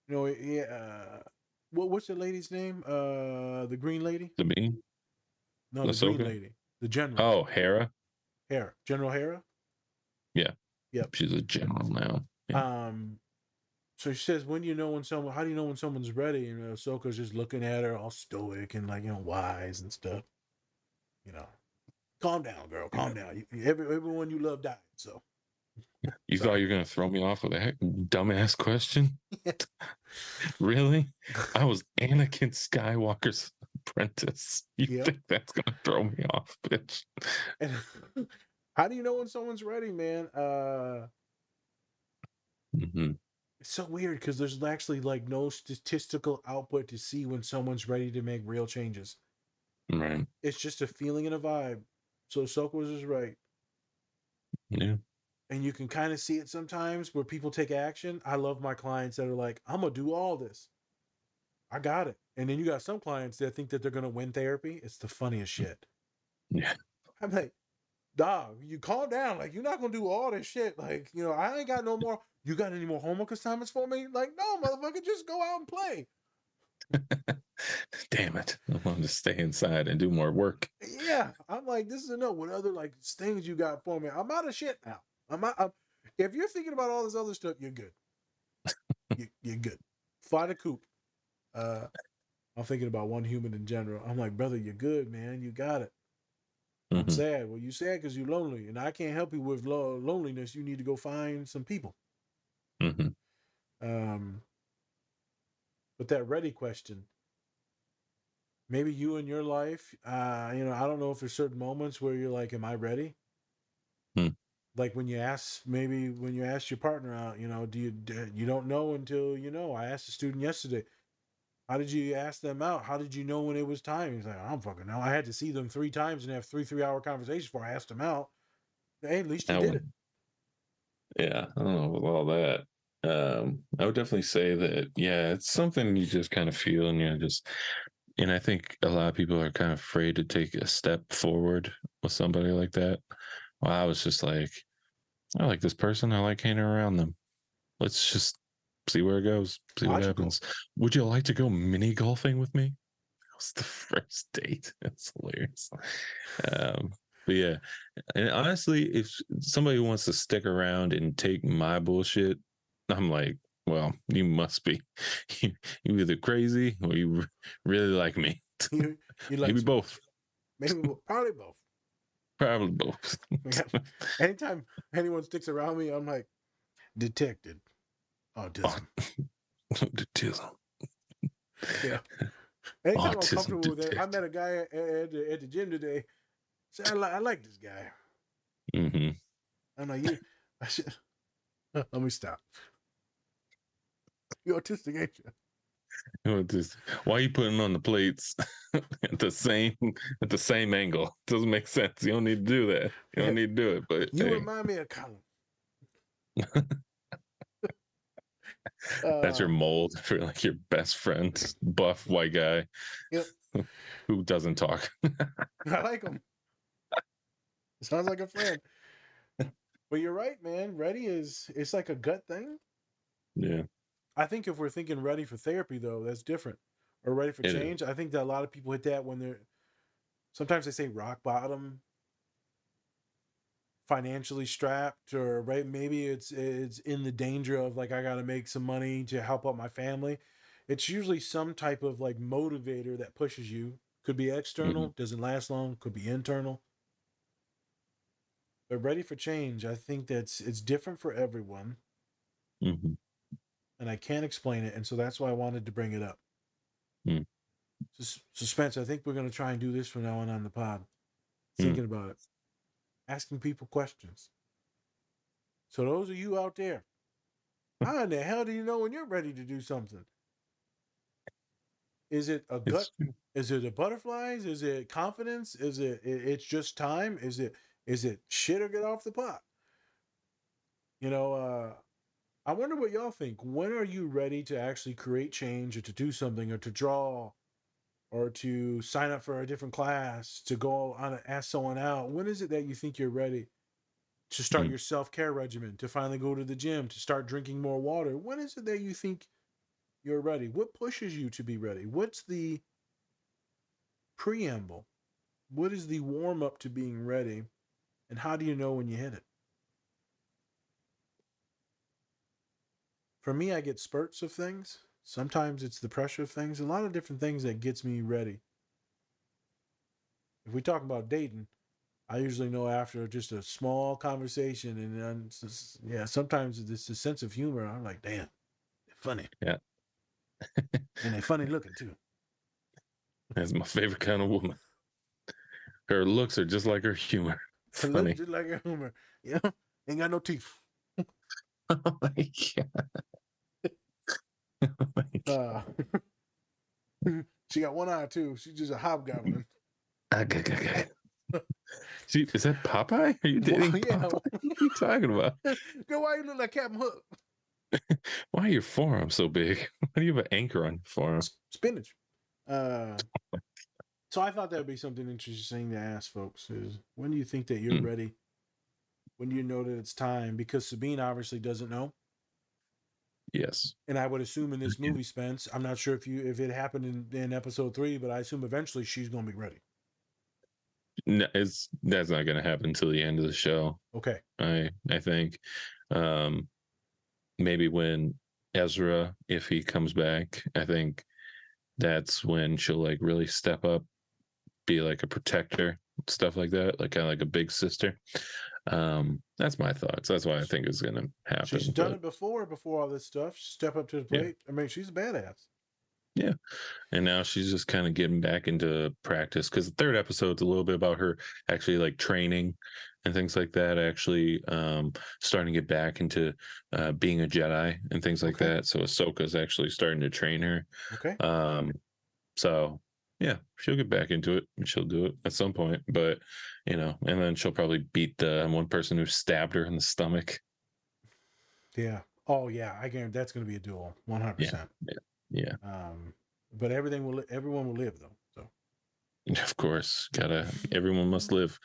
What's the lady's name? The green lady? Sabine? No, the green Ahsoka? lady. The general. Oh, Hera? Hera. General Hera? Yeah. Yep. She's a general now. Yeah. So she says, how do you know when someone's ready? And Ahsoka's just looking at her all stoic and wise and stuff. Calm down, girl. Calm down. Everyone you love died, so. You thought you were going to throw me off with that dumbass question? Really? I was Anakin Skywalker's apprentice. You think that's going to throw me off, bitch? And how do you know when someone's ready, man? It's so weird because there's actually no statistical output to see when someone's ready to make real changes. Right. It's just a feeling and a vibe. So Ahsoka was just right. Yeah. And you can kind of see it sometimes where people take action. I love my clients that are like, I'm going to do all this. I got it. And then you got some clients that think that they're going to win therapy. It's the funniest shit. Yeah. I'm like, dog, you calm down. You're not going to do all this shit. I ain't got no more. You got any more homework assignments for me? No, motherfucker, just go out and play. Damn it. I wanted to stay inside and do more work. Yeah. I'm like, this is enough. What other things you got for me? I'm out of shit now. If you're thinking about all this other stuff, you're good. You're good. Fly the coop. I'm thinking about one human in general. I'm like, brother, you're good, man. You got it. I'm sad. Well, you sad because you're lonely, and I can't help you with loneliness. You need to go find some people. But that ready question, maybe you in your life, I don't know if there's certain moments where you're like, am I ready? Like when you ask your partner out, do you don't know until you know. I asked a student yesterday, how did you ask them out? How did you know when it was time? He's like, I don't fucking know. I had to see them 3 times and have 3-hour conversations before I asked them out. Hey, at least you did it. Yeah, I don't know with all that. I would definitely say that, yeah, it's something you just kind of feel and I think a lot of people are kind of afraid to take a step forward with somebody like that. Well, I was just like, I like this person. I like hanging around them. Let's just see where it goes, see what happens. Would you like to go mini golfing with me? That was the first date. It's hilarious. But yeah, and honestly, if somebody wants to stick around and take my bullshit, I'm like, well, you must be you either crazy or you really like me. You like maybe both. Probably both. Probably both. Anytime anyone sticks around me, I'm like, detected autism. Autism. Yeah. Anytime I'm comfortable with it, I met a guy at the gym today. Said, I like this guy. I'm like, I should. Let me stop. You're autistic, ain't you? Why are you putting on the plates at the same angle? Doesn't make sense. You don't need to do that. You don't need to do it. But You hey, remind me of Colin. that's your mold for like your best friend, buff white guy. Yep. Who doesn't talk. I like him. Sounds like a friend. But you're right, man. Ready it's like a gut thing. Yeah. I think if we're thinking ready for therapy, though, that's different. Or ready for change. I think that a lot of people hit that when they're sometimes they say rock bottom, financially strapped, or right, maybe it's in the danger of like I gotta make some money to help out my family. It's usually some type of like motivator that pushes you. Could be external, doesn't last long, could be internal. But ready for change, I think it's different for everyone. Mm-hmm. And I can't explain it, and so that's why I wanted to bring it up. Suspense. I think we're going to try and do this from now on the pod. Thinking about it, asking people questions. So those of you out there, how in the hell do you know when you're ready to do something? Is it a gut? Is it a butterflies? Is it confidence? Is it's just time? Is it shit or get off the pot? You know, I wonder what y'all think. When are you ready to actually create change or to do something or to draw or to sign up for a different class, to go on and ask someone out? When is it that you think you're ready to start your self-care regimen, to finally go to the gym, to start drinking more water? When is it that you think you're ready? What pushes you to be ready? What's the preamble? What is the warm-up to being ready? And how do you know when you hit it? For me, I get spurts of things. Sometimes it's the pressure of things. A lot of different things that gets me ready. If we talk about dating, I usually know after just a small conversation, and then yeah, sometimes it's a sense of humor. I'm like, damn, they're funny. Yeah. And they're funny looking too. That's my favorite kind of woman. Her looks are just like her humor. Her looks just like her humor. You know, ain't got no teeth. Oh my god. Oh my god. She got one eye too. She's just a hobgoblin. See, is that Popeye? Are you dating Popeye? What are you talking about? Girl, why you look like Captain Hook? Why are your forearms so big? Why do you have an anchor on your forearm? Spinach. So I thought that would be something interesting to ask folks is when do you think that you're ready? When do you know that it's time? Because Sabine obviously doesn't know. Yes. And I would assume in this movie, Spence, I'm not sure if it happened in episode 3, but I assume eventually she's gonna be ready. No, that's not going to happen until the end of the show. Okay. I think maybe when Ezra, if he comes back, I think that's when she'll like really step up, be like a protector, stuff like that, like kind of like a big sister. That's my thoughts. That's why I think it's going to happen. She's done it before all this stuff. Step up to the plate. Yeah. I mean, she's a badass. Yeah. And now she's just kind of getting back into practice because the third episode's a little bit about her actually like training and things like that, actually starting to get back into being a Jedi and things like that. So Ahsoka's actually starting to train her. Okay. So yeah, she'll get back into it and she'll do it at some point, but you know, and then she'll probably beat the one person who stabbed her in the stomach. Yeah. Oh yeah. I guarantee that's going to be a duel. 100%. Yeah. But everyone will live though. So of course, everyone must live.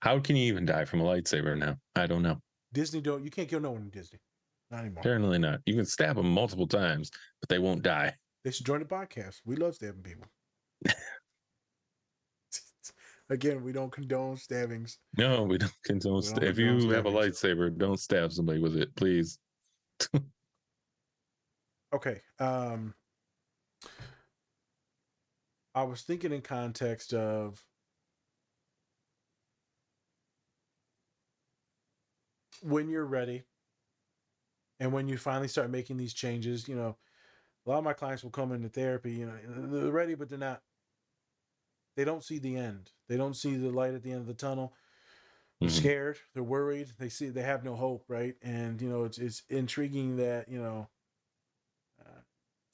How can you even die from a lightsaber now? I don't know. You can't kill no one in Disney. Not anymore. Apparently not. You can stab them multiple times, but they won't die. They should join the podcast. We love stabbing people. Again, we don't condone stabbings. No, we don't condone. If you have a lightsaber, don't stab somebody with it, please. Okay. I was thinking in context of when you're ready and when you finally start making these changes. You know, a lot of my clients will come into therapy, you know, they're ready, but they're not. They don't see the end. They don't see the light at the end of the tunnel. They're scared. They're worried. They have no hope, right? And you know, it's intriguing that, you know,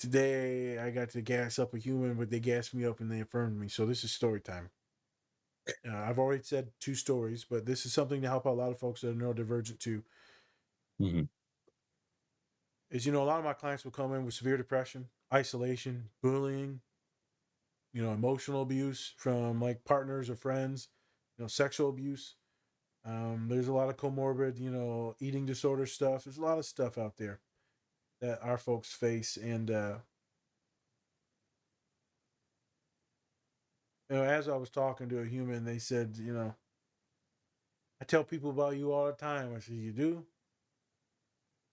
Today I got to gas up a human, but they gassed me up and they affirmed me. So this is story time. I've already said 2 stories, but this is something to help out a lot of folks that are neurodivergent too. Mm-hmm. Is, a lot of my clients will come in with severe depression, isolation, bullying, emotional abuse from like partners or friends, sexual abuse. There's a lot of comorbid, eating disorder stuff. There's a lot of stuff out there that our folks face. And, as I was talking to a human, they said, I tell people about you all the time. I said, you do?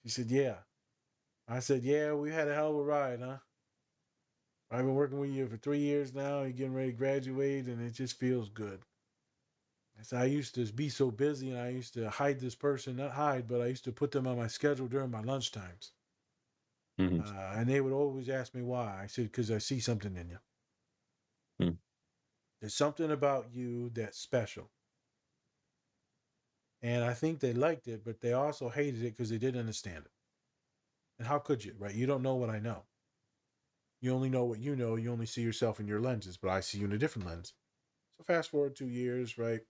She said, yeah. I said, yeah, we had a hell of a ride, huh? I've been working with you for 3 years now. You're getting ready to graduate, and it just feels good. I said, I used to be so busy, and I used to hide this person, not hide, but I used to put them on my schedule during my lunch times. Mm-hmm. And they would always ask me why. I said, because I see something in you. Mm. There's something about you that's special. And I think they liked it, but they also hated it because they didn't understand it. And how could you, right? You don't know what I know. You only know what you know. You only see yourself in your lenses, but I see you in a different lens. So fast forward 2 years, right?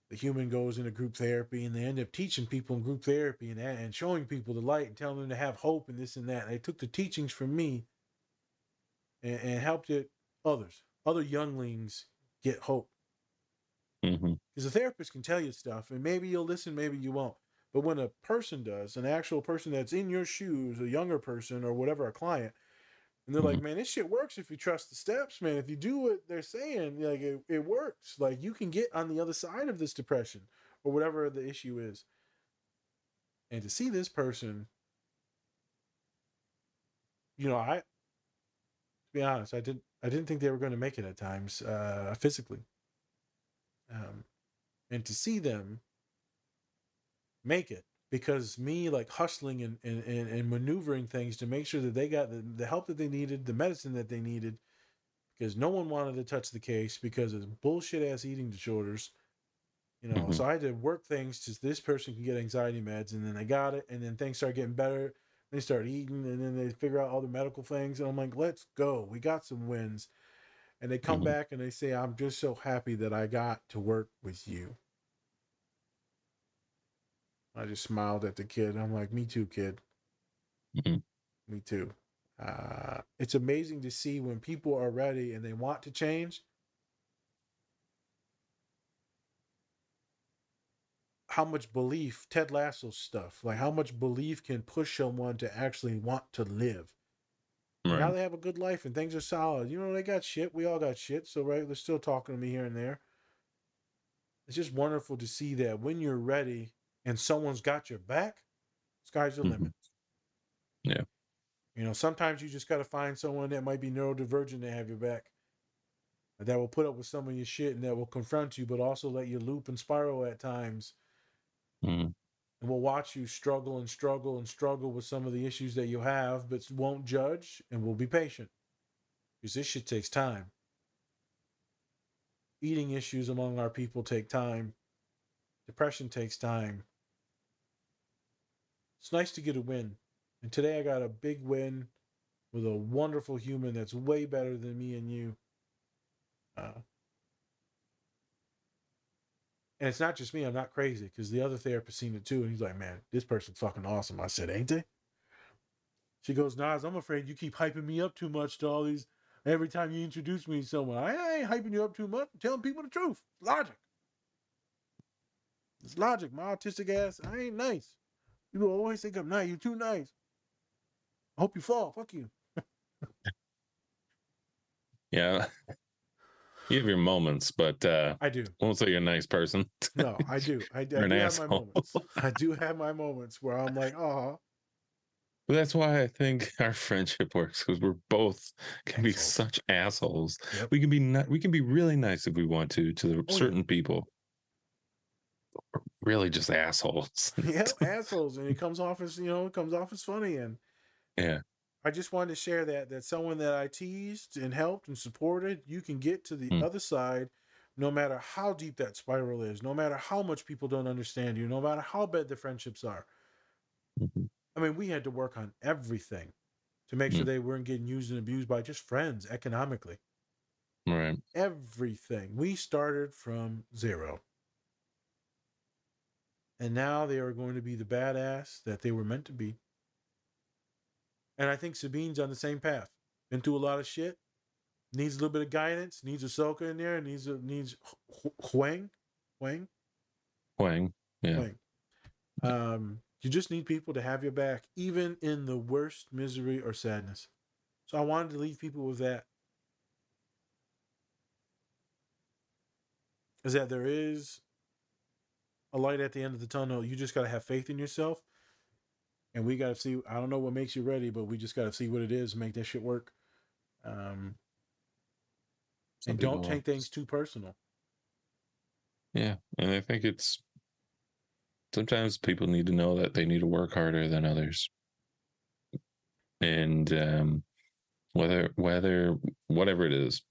The human goes into group therapy and they end up teaching people in group therapy and showing people the light and telling them to have hope and this and that. And they took the teachings from me and helped it other younglings get hope. Mm-hmm. Because a therapist can tell you stuff and maybe you'll listen, maybe you won't. But when a person does, an actual person that's in your shoes, a younger person or whatever, a client, and they're like, man, this shit works if you trust the steps, man. If you do what they're saying, like it works. Like you can get on the other side of this depression or whatever the issue is. And to see this person, to be honest, I didn't think they were going to make it at times, physically. And to see them make it because me like hustling and maneuvering things to make sure that they got the help that they needed, the medicine that they needed, because no one wanted to touch the case because of bullshit ass eating disorders. Mm-hmm. So I had to work things so this person can get anxiety meds, and then they got it, and then things start getting better. They start eating, and then they figure out all the medical things, and I'm like, let's go. We got some wins. And they come Mm-hmm. back and they say, I'm just so happy that I got to work with you. I just smiled at the kid. I'm like, me too, kid. Mm-hmm. Me too. It's amazing to see when people are ready and they want to change, how much belief, Ted Lasso stuff, like how much belief can push someone to actually want to live. And now Right. they have a good life and things are solid. They got shit. We all got shit. So, right, they're still talking to me here and there. It's just wonderful to see that when you're ready and someone's got your back, sky's the Mm-hmm. limit. Yeah. Sometimes you just got to find someone that might be neurodivergent to have your back, that will put up with some of your shit and that will confront you, but also let you loop and spiral at times. Mm-hmm. And will watch you struggle and struggle and struggle with some of the issues that you have, but won't judge and will be patient. Because this shit takes time. Eating issues among our people take time. Depression takes time. It's nice to get a win. And today I got a big win with a wonderful human that's way better than me and you. Uh, and it's not just me. I'm not crazy because the other therapist seen it too. And he's like, man, this person's fucking awesome. I said, ain't they? She goes, Nas, I'm afraid you keep hyping me up too much to all these. Every time you introduce me to someone, I ain't hyping you up too much. I'm telling people the truth. Logic. It's logic. My autistic ass, I ain't nice. People always think I'm nice. You're too nice. I hope you fall. Fuck you. Yeah. You have your moments, but I do. won't say you're a nice person. No, I do. I You're an do have my asshole. moments. I do have my moments where I'm like, oh, But that's why I think our friendship works because we're both can be assholes. such assholes. Yep. We can be we can be really nice if we want to the Oh, yeah. certain people. We're really just assholes. Yeah, assholes. And it comes off as, it comes off as funny. And Yeah. I just wanted to share that someone that I teased and helped and supported, you can get to the Mm. other side no matter how deep that spiral is, no matter how much people don't understand you, no matter how bad the friendships are. Mhm. I mean, we had to work on everything. to make sure they weren't getting used and abused by just friends economically. Right. Everything. We started from zero. And now they are going to be the badass that they were meant to be. And I think Sabine's on the same path. Been through a lot of shit. Needs a little bit of guidance. Needs Ahsoka in there. Needs Huang. Yeah. Huang. You just need people to have your back, even in the worst misery or sadness. So I wanted to leave people with that. Is that there is a light at the end of the tunnel. You just got to have faith in yourself. And we got to see, I don't know what makes you ready, but we just got to see what it is and make that shit work. And don't take things too personal. Yeah. And I think sometimes people need to know that they need to work harder than others. And whatever it is,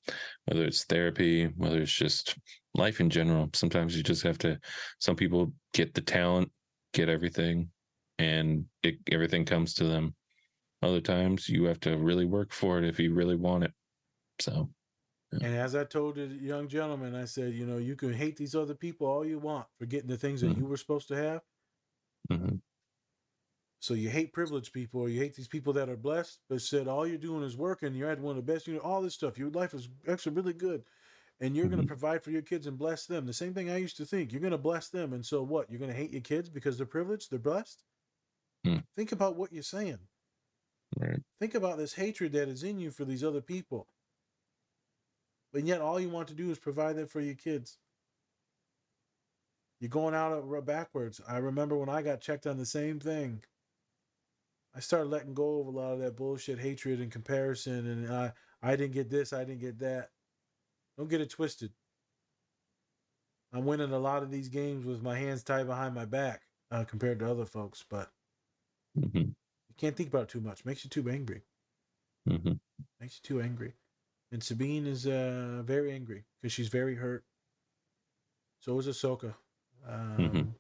whether it's therapy, whether it's just life in general, sometimes you just have to, some people get the talent, get everything, and everything comes to them. Other times you have to really work for it if you really want it. So, yeah. And as I told the young gentleman, I said, you can hate these other people all you want for getting the things that you were supposed to have. Mm-hmm. So you hate privileged people, or you hate these people that are blessed, but said all you're doing is working. You're at one of the best, all this stuff. Your life is actually really good. And you're going to provide for your kids and bless them. The same thing I used to think. You're going to bless them. And so what? You're going to hate your kids because they're privileged? They're blessed? Think about what you're saying. Right. Think about this hatred that is in you for these other people. But yet all you want to do is provide that for your kids. You're going out backwards. I remember when I got checked on the same thing. I started letting go of a lot of that bullshit hatred and comparison. And I didn't get this. I didn't get that. Don't get it twisted. I'm winning a lot of these games with my hands tied behind my back compared to other folks. But you can't think about it too much. Makes you too angry. Makes you too angry. And Sabine is very angry because she's very hurt. So is Ahsoka.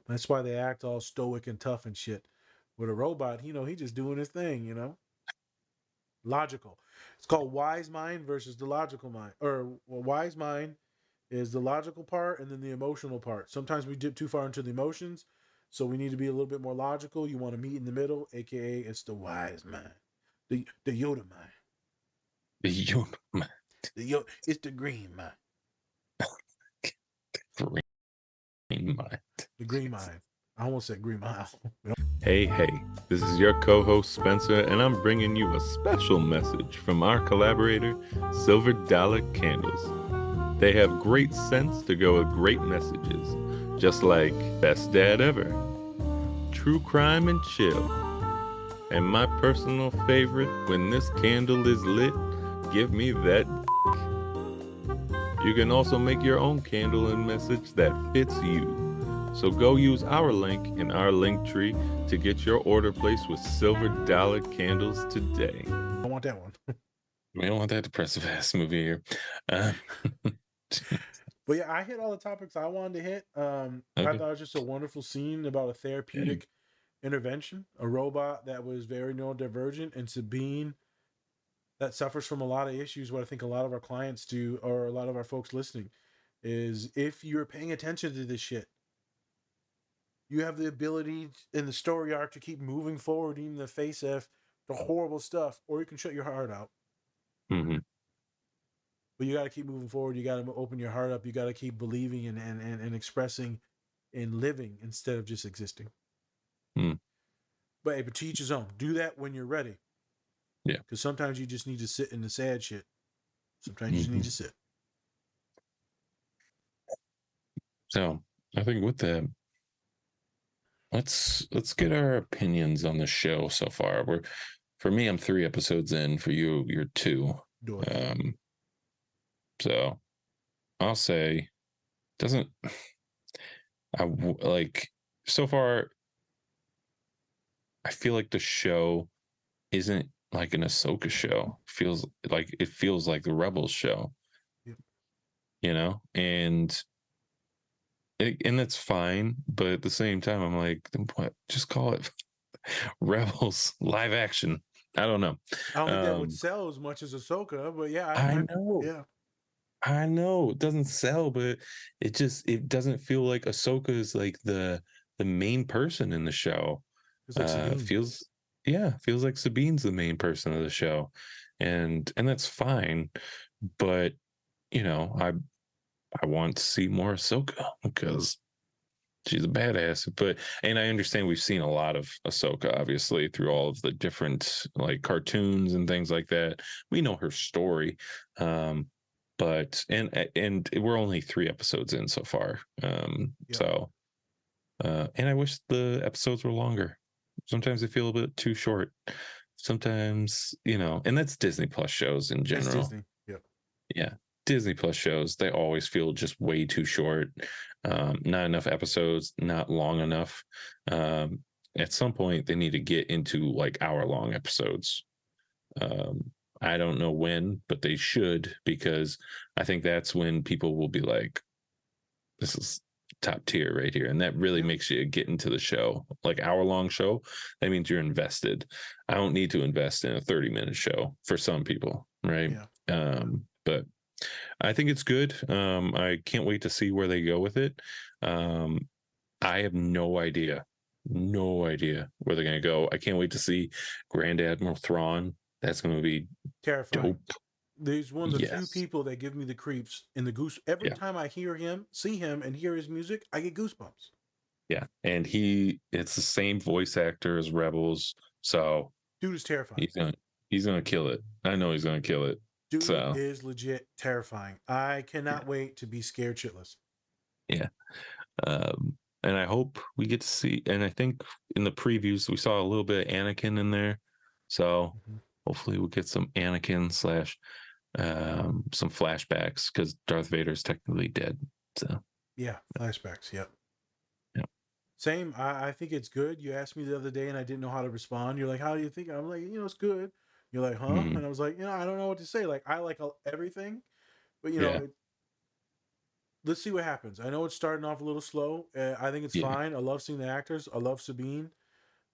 That's why they act all stoic and tough and shit. With a robot, he just doing his thing, Logical. It's called wise mind versus the logical mind. Or wise mind is the logical part and then the emotional part. Sometimes we dip too far into the emotions, so we need to be a little bit more logical. You want to meet in the middle, aka it's the wise mind. The Yoda mind. The Yoda mind. It's the green mind. Green mind. The green mind. I almost said green mile. Hey, this is your co-host Spencer, and I'm bringing you a special message from our collaborator, Silver Dollar Candles. They have great scents to go with great messages, just like Best Dad Ever, True Crime and Chill, and my personal favorite, When This Candle Is Lit, Give Me That. You can also make your own candle and message that fits you. So go use our link in our link tree to get your order placed with Silver Dollar Candles today. I want that one. We don't want that depressive ass movie here. But yeah, I hit all the topics I wanted to hit. I thought it was just a wonderful scene about a therapeutic intervention, a robot that was very neurodivergent, and Sabine that suffers from a lot of issues. What I think a lot of our clients do, or a lot of our folks listening, is if you're paying attention to this shit, you have the ability in the story arc to keep moving forward, even in the face of the horrible stuff, or you can shut your heart out. But you got to keep moving forward. You got to open your heart up. You got to keep believing and expressing and living instead of just existing. But to each his own. Do that when you're ready. Yeah. Because sometimes you just need to sit in the sad shit. Sometimes you just need to sit. So I think with that, let's get our opinions on the show so far. For me, I'm 3 episodes in. For you, you're 2. So I'll say so far I feel like the show isn't like an Ahsoka show. It feels like the Rebels show. Yep. And that's fine, but at the same time I'm like, what? Just call it Rebels live action. I don't know. I don't think that would sell as much as Ahsoka, but yeah, I know. yeah. I know it doesn't sell, but it doesn't feel like Ahsoka is like the main person in the show. It's like Sabine. Feels like Sabine's the main person of the show, and that's fine. But I want to see more Ahsoka because she's a badass. And I understand we've seen a lot of Ahsoka, obviously, through all of the different like cartoons and things like that. We know her story. But and we're only 3 episodes in so far. So and I wish the episodes were longer. Sometimes they feel a bit too short. Sometimes, and that's Disney Plus shows in general. It's Disney. Yep. Yeah. Disney Plus shows, they always feel just way too short. Not enough episodes, not long enough. At some point they need to get into like hour-long episodes. I don't know when, but they should, because I think that's when people will be like, this is top tier right here. And that really makes you get into the show. Like hour-long show, that means you're invested. I don't need to invest in a 30-minute show for some people, right? Yeah. But I think it's good. I can't wait to see where they go with it. I have no idea where they're going to go. I can't wait to see Grand Admiral Thrawn. That's going to be terrifying. Dope. There's one of the few people that give me the creeps and the goose. Every time I hear him, see him, and hear his music, I get goosebumps. Yeah, and it's the same voice actor as Rebels, so dude is terrifying. He's gonna kill it. I know he's gonna kill it. Dude is legit terrifying. I cannot wait to be scared shitless. Yeah. And I hope we get to see, and I think in the previews we saw a little bit of Anakin in there, so hopefully we'll get some Anakin / some flashbacks, because Darth Vader's technically dead. So yeah, flashbacks. Yep. Same. I think it's good. You asked me the other day and I didn't know how to respond. You're like, how do you think? I'm like, it's good. You're like, huh? And I was like, I don't know what to say. Like, I like everything, but let's see what happens. I know it's starting off a little slow. I think it's fine. I love seeing the actors. I love Sabine.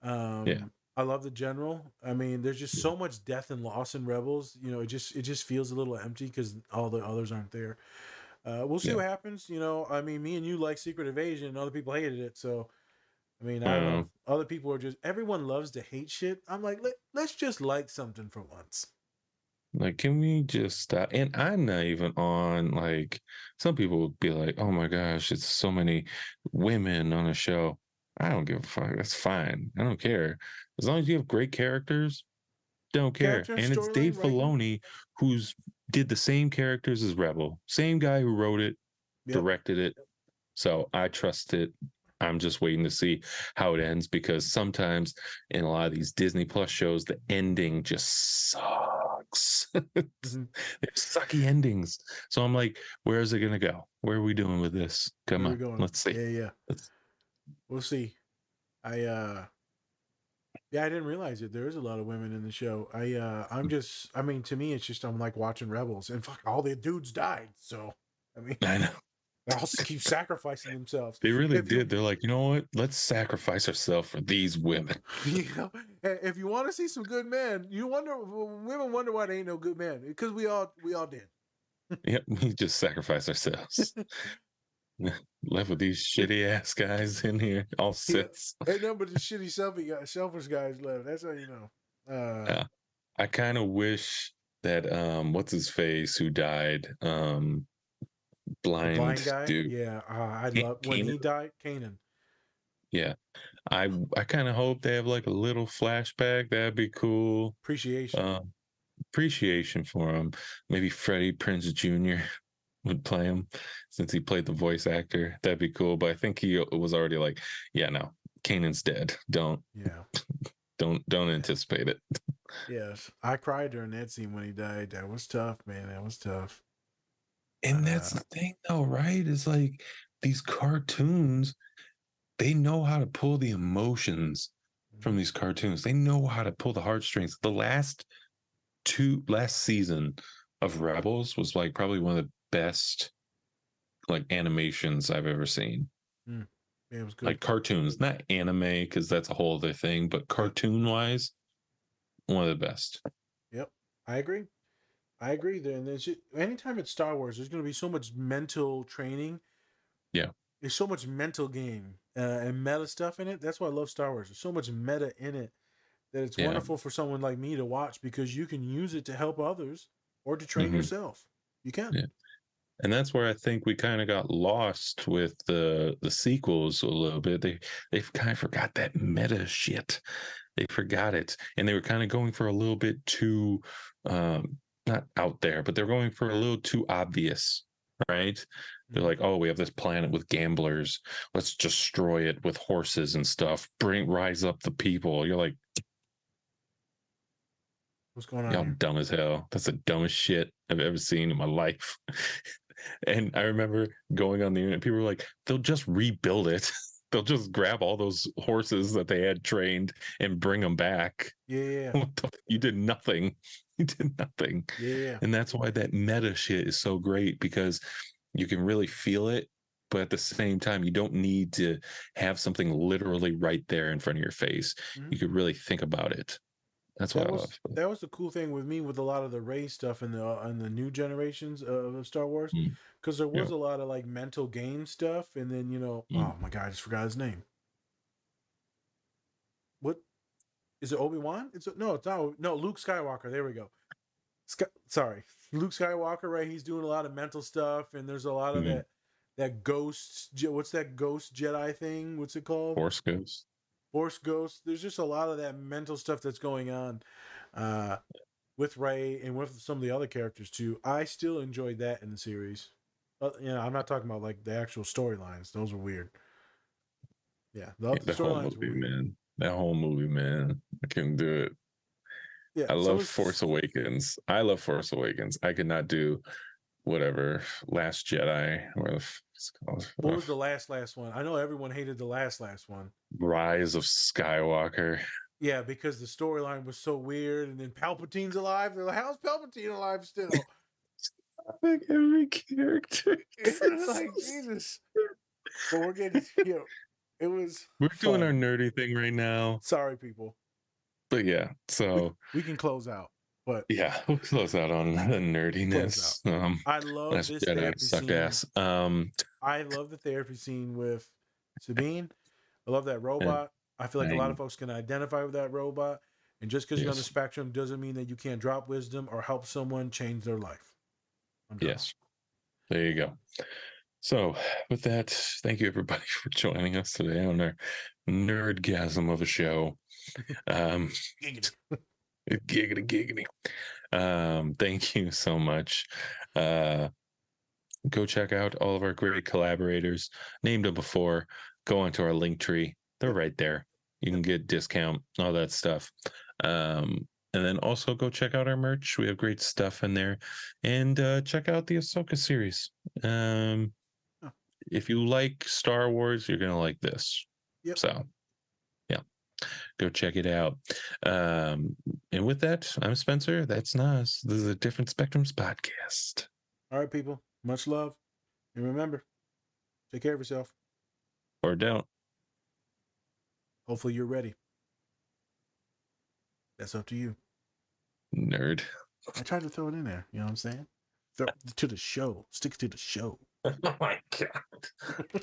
I love the general. I mean, there's just so much death and loss in Rebels. It just feels a little empty because all the others aren't there. We'll see what happens. I mean, me and you like Secret Invasion, and other people hated it. So, I mean, I don't know. Other people are just, everyone loves to hate shit. I'm like, let's just like something for once. Like, can we just stop? And I'm not even on, like, some people would be like, oh my gosh, it's so many women on a show. I don't give a fuck. That's fine. I don't care. As long as you have great characters, don't care. And it's Dave Filoni who's did the same characters as Rebel. Same guy who wrote it, directed it. So I trust it. I'm just waiting to see how it ends, because sometimes in a lot of these Disney Plus shows, the ending just sucks. They're sucky endings. So I'm like, where is it going to go? Where are we doing with this? Come on, let's see. Yeah. We'll see. I didn't realize it. There is a lot of women in the show. To me, it's just, I'm like watching Rebels, and fuck, all the dudes died. So, I know. They all keep sacrificing themselves. They really did. They're like, you know what? Let's sacrifice ourselves for these women. If you want to see some good men, women wonder why they ain't no good men, because we all did. Yep, we just sacrifice ourselves. Left with these shitty ass guys in here, all sits. Ain't nothing but the shitty selfish guys left. That's how you know. I kind of wish that what's his face who died, blind guy, dude. Yeah, I love when he died, Kanan. Yeah, I kind of hope they have like a little flashback. That'd be cool. Appreciation for him. Maybe Freddie Prinze Jr. would play him, since he played the voice actor. That'd be cool. But I think he was already like, yeah, no, Kanan's dead. Don't anticipate it. Yes, I cried during that scene when he died. That was tough, man. That was tough. And that's the thing, though, right? It's like these cartoons, they know how to pull the emotions from these cartoons. They know how to pull the heartstrings. The last season of Rebels was like probably one of the best like animations I've ever seen. Yeah, it was good. Like cartoons, not anime, because that's a whole other thing, but cartoon wise, One of the best. Yep, I agree. I agree. Then anytime it's Star Wars, there's going to be so much mental training. Yeah. There's so much mental game and meta stuff in it. That's why I love Star Wars. There's so much meta in it that it's Yeah. wonderful for someone like me to watch because you can use it to help others or to train Mm-hmm. yourself. You can. Yeah. And that's where I think we kind of got lost with the sequels a little bit. They've kind of forgot that meta shit. They forgot it, and they were kind of going for a little bit too not out there, but they're going for a little too obvious, right? They're like, oh, we have this planet with gamblers. Let's destroy it with horses and stuff. Rise up the people. You're like, What's going on y'all here? dumb as hell. That's the dumbest shit I've ever seen in my life. And I remember going on the internet, people were like, they'll just rebuild it. They'll just grab all those horses that they had trained and bring them back. Yeah. You did nothing. You did nothing. Yeah. And that's why that meta shit is so great, because you can really feel it, but at the same time, you don't need to have something literally right there in front of your face. Mm-hmm. You could really think about it. That's what I love. That was the cool thing with me with a lot of the Rey stuff in the new generations of Star Wars, because there was a lot of like mental game stuff, and then oh my god, I just forgot his name. What is it? Obi-Wan? It's not. No, Luke Skywalker. There we go. Sorry, Luke Skywalker. Right, he's doing a lot of mental stuff, and there's a lot of that ghost. What's that ghost Jedi thing? What's it called? Force Ghost. Force Ghost. There's just a lot of that mental stuff that's going on with Rey and with some of the other characters too. I still enjoyed that in the series. I'm not talking about like the actual storylines; those were weird. Yeah, the whole storylines were movie, weird. man. That whole movie, man. I couldn't do it. Yeah, I love Force Awakens. I love Force Awakens. I could not do whatever Last Jedi or it's called. What was the last one? I know everyone hated the last one. Rise of Skywalker. Yeah, because the storyline was so weird, and then Palpatine's alive. They're like, "How's Palpatine alive still?" Like every character. It's like Jesus. But we're getting it was. We're fun. doing our nerdy thing right now. Sorry, people. But yeah, so we can close out. But yeah, we'll close out on the nerdiness. I love Last this Jedi therapy sucked scene. ass. I love the therapy scene with Sabine. I love that robot. I feel like a lot of folks can identify with that robot. And just because you're on the spectrum doesn't mean that you can't drop wisdom or help someone change their life. Yes. There you go. So with that, thank you everybody for joining us today on our nerdgasm of a show. Giggity. Giggity. Thank you so much. Go check out all of our great collaborators. Named them before. Go onto our link tree. They're right there. You can get discount, all that stuff. And then also go check out our merch. We have great stuff in there. And check out the Ahsoka series. If you like Star Wars, you're going to like this. Yep. So, yeah. Go check it out. And with that, I'm Spencer. That's Nas. This is a Different Spectrums podcast. All right, people. Much love. And remember, take care of yourself. Or don't. Hopefully you're ready. That's up to you. Nerd. I tried to throw it in there. You know what I'm saying? To the show. Stick to the show. Oh my God.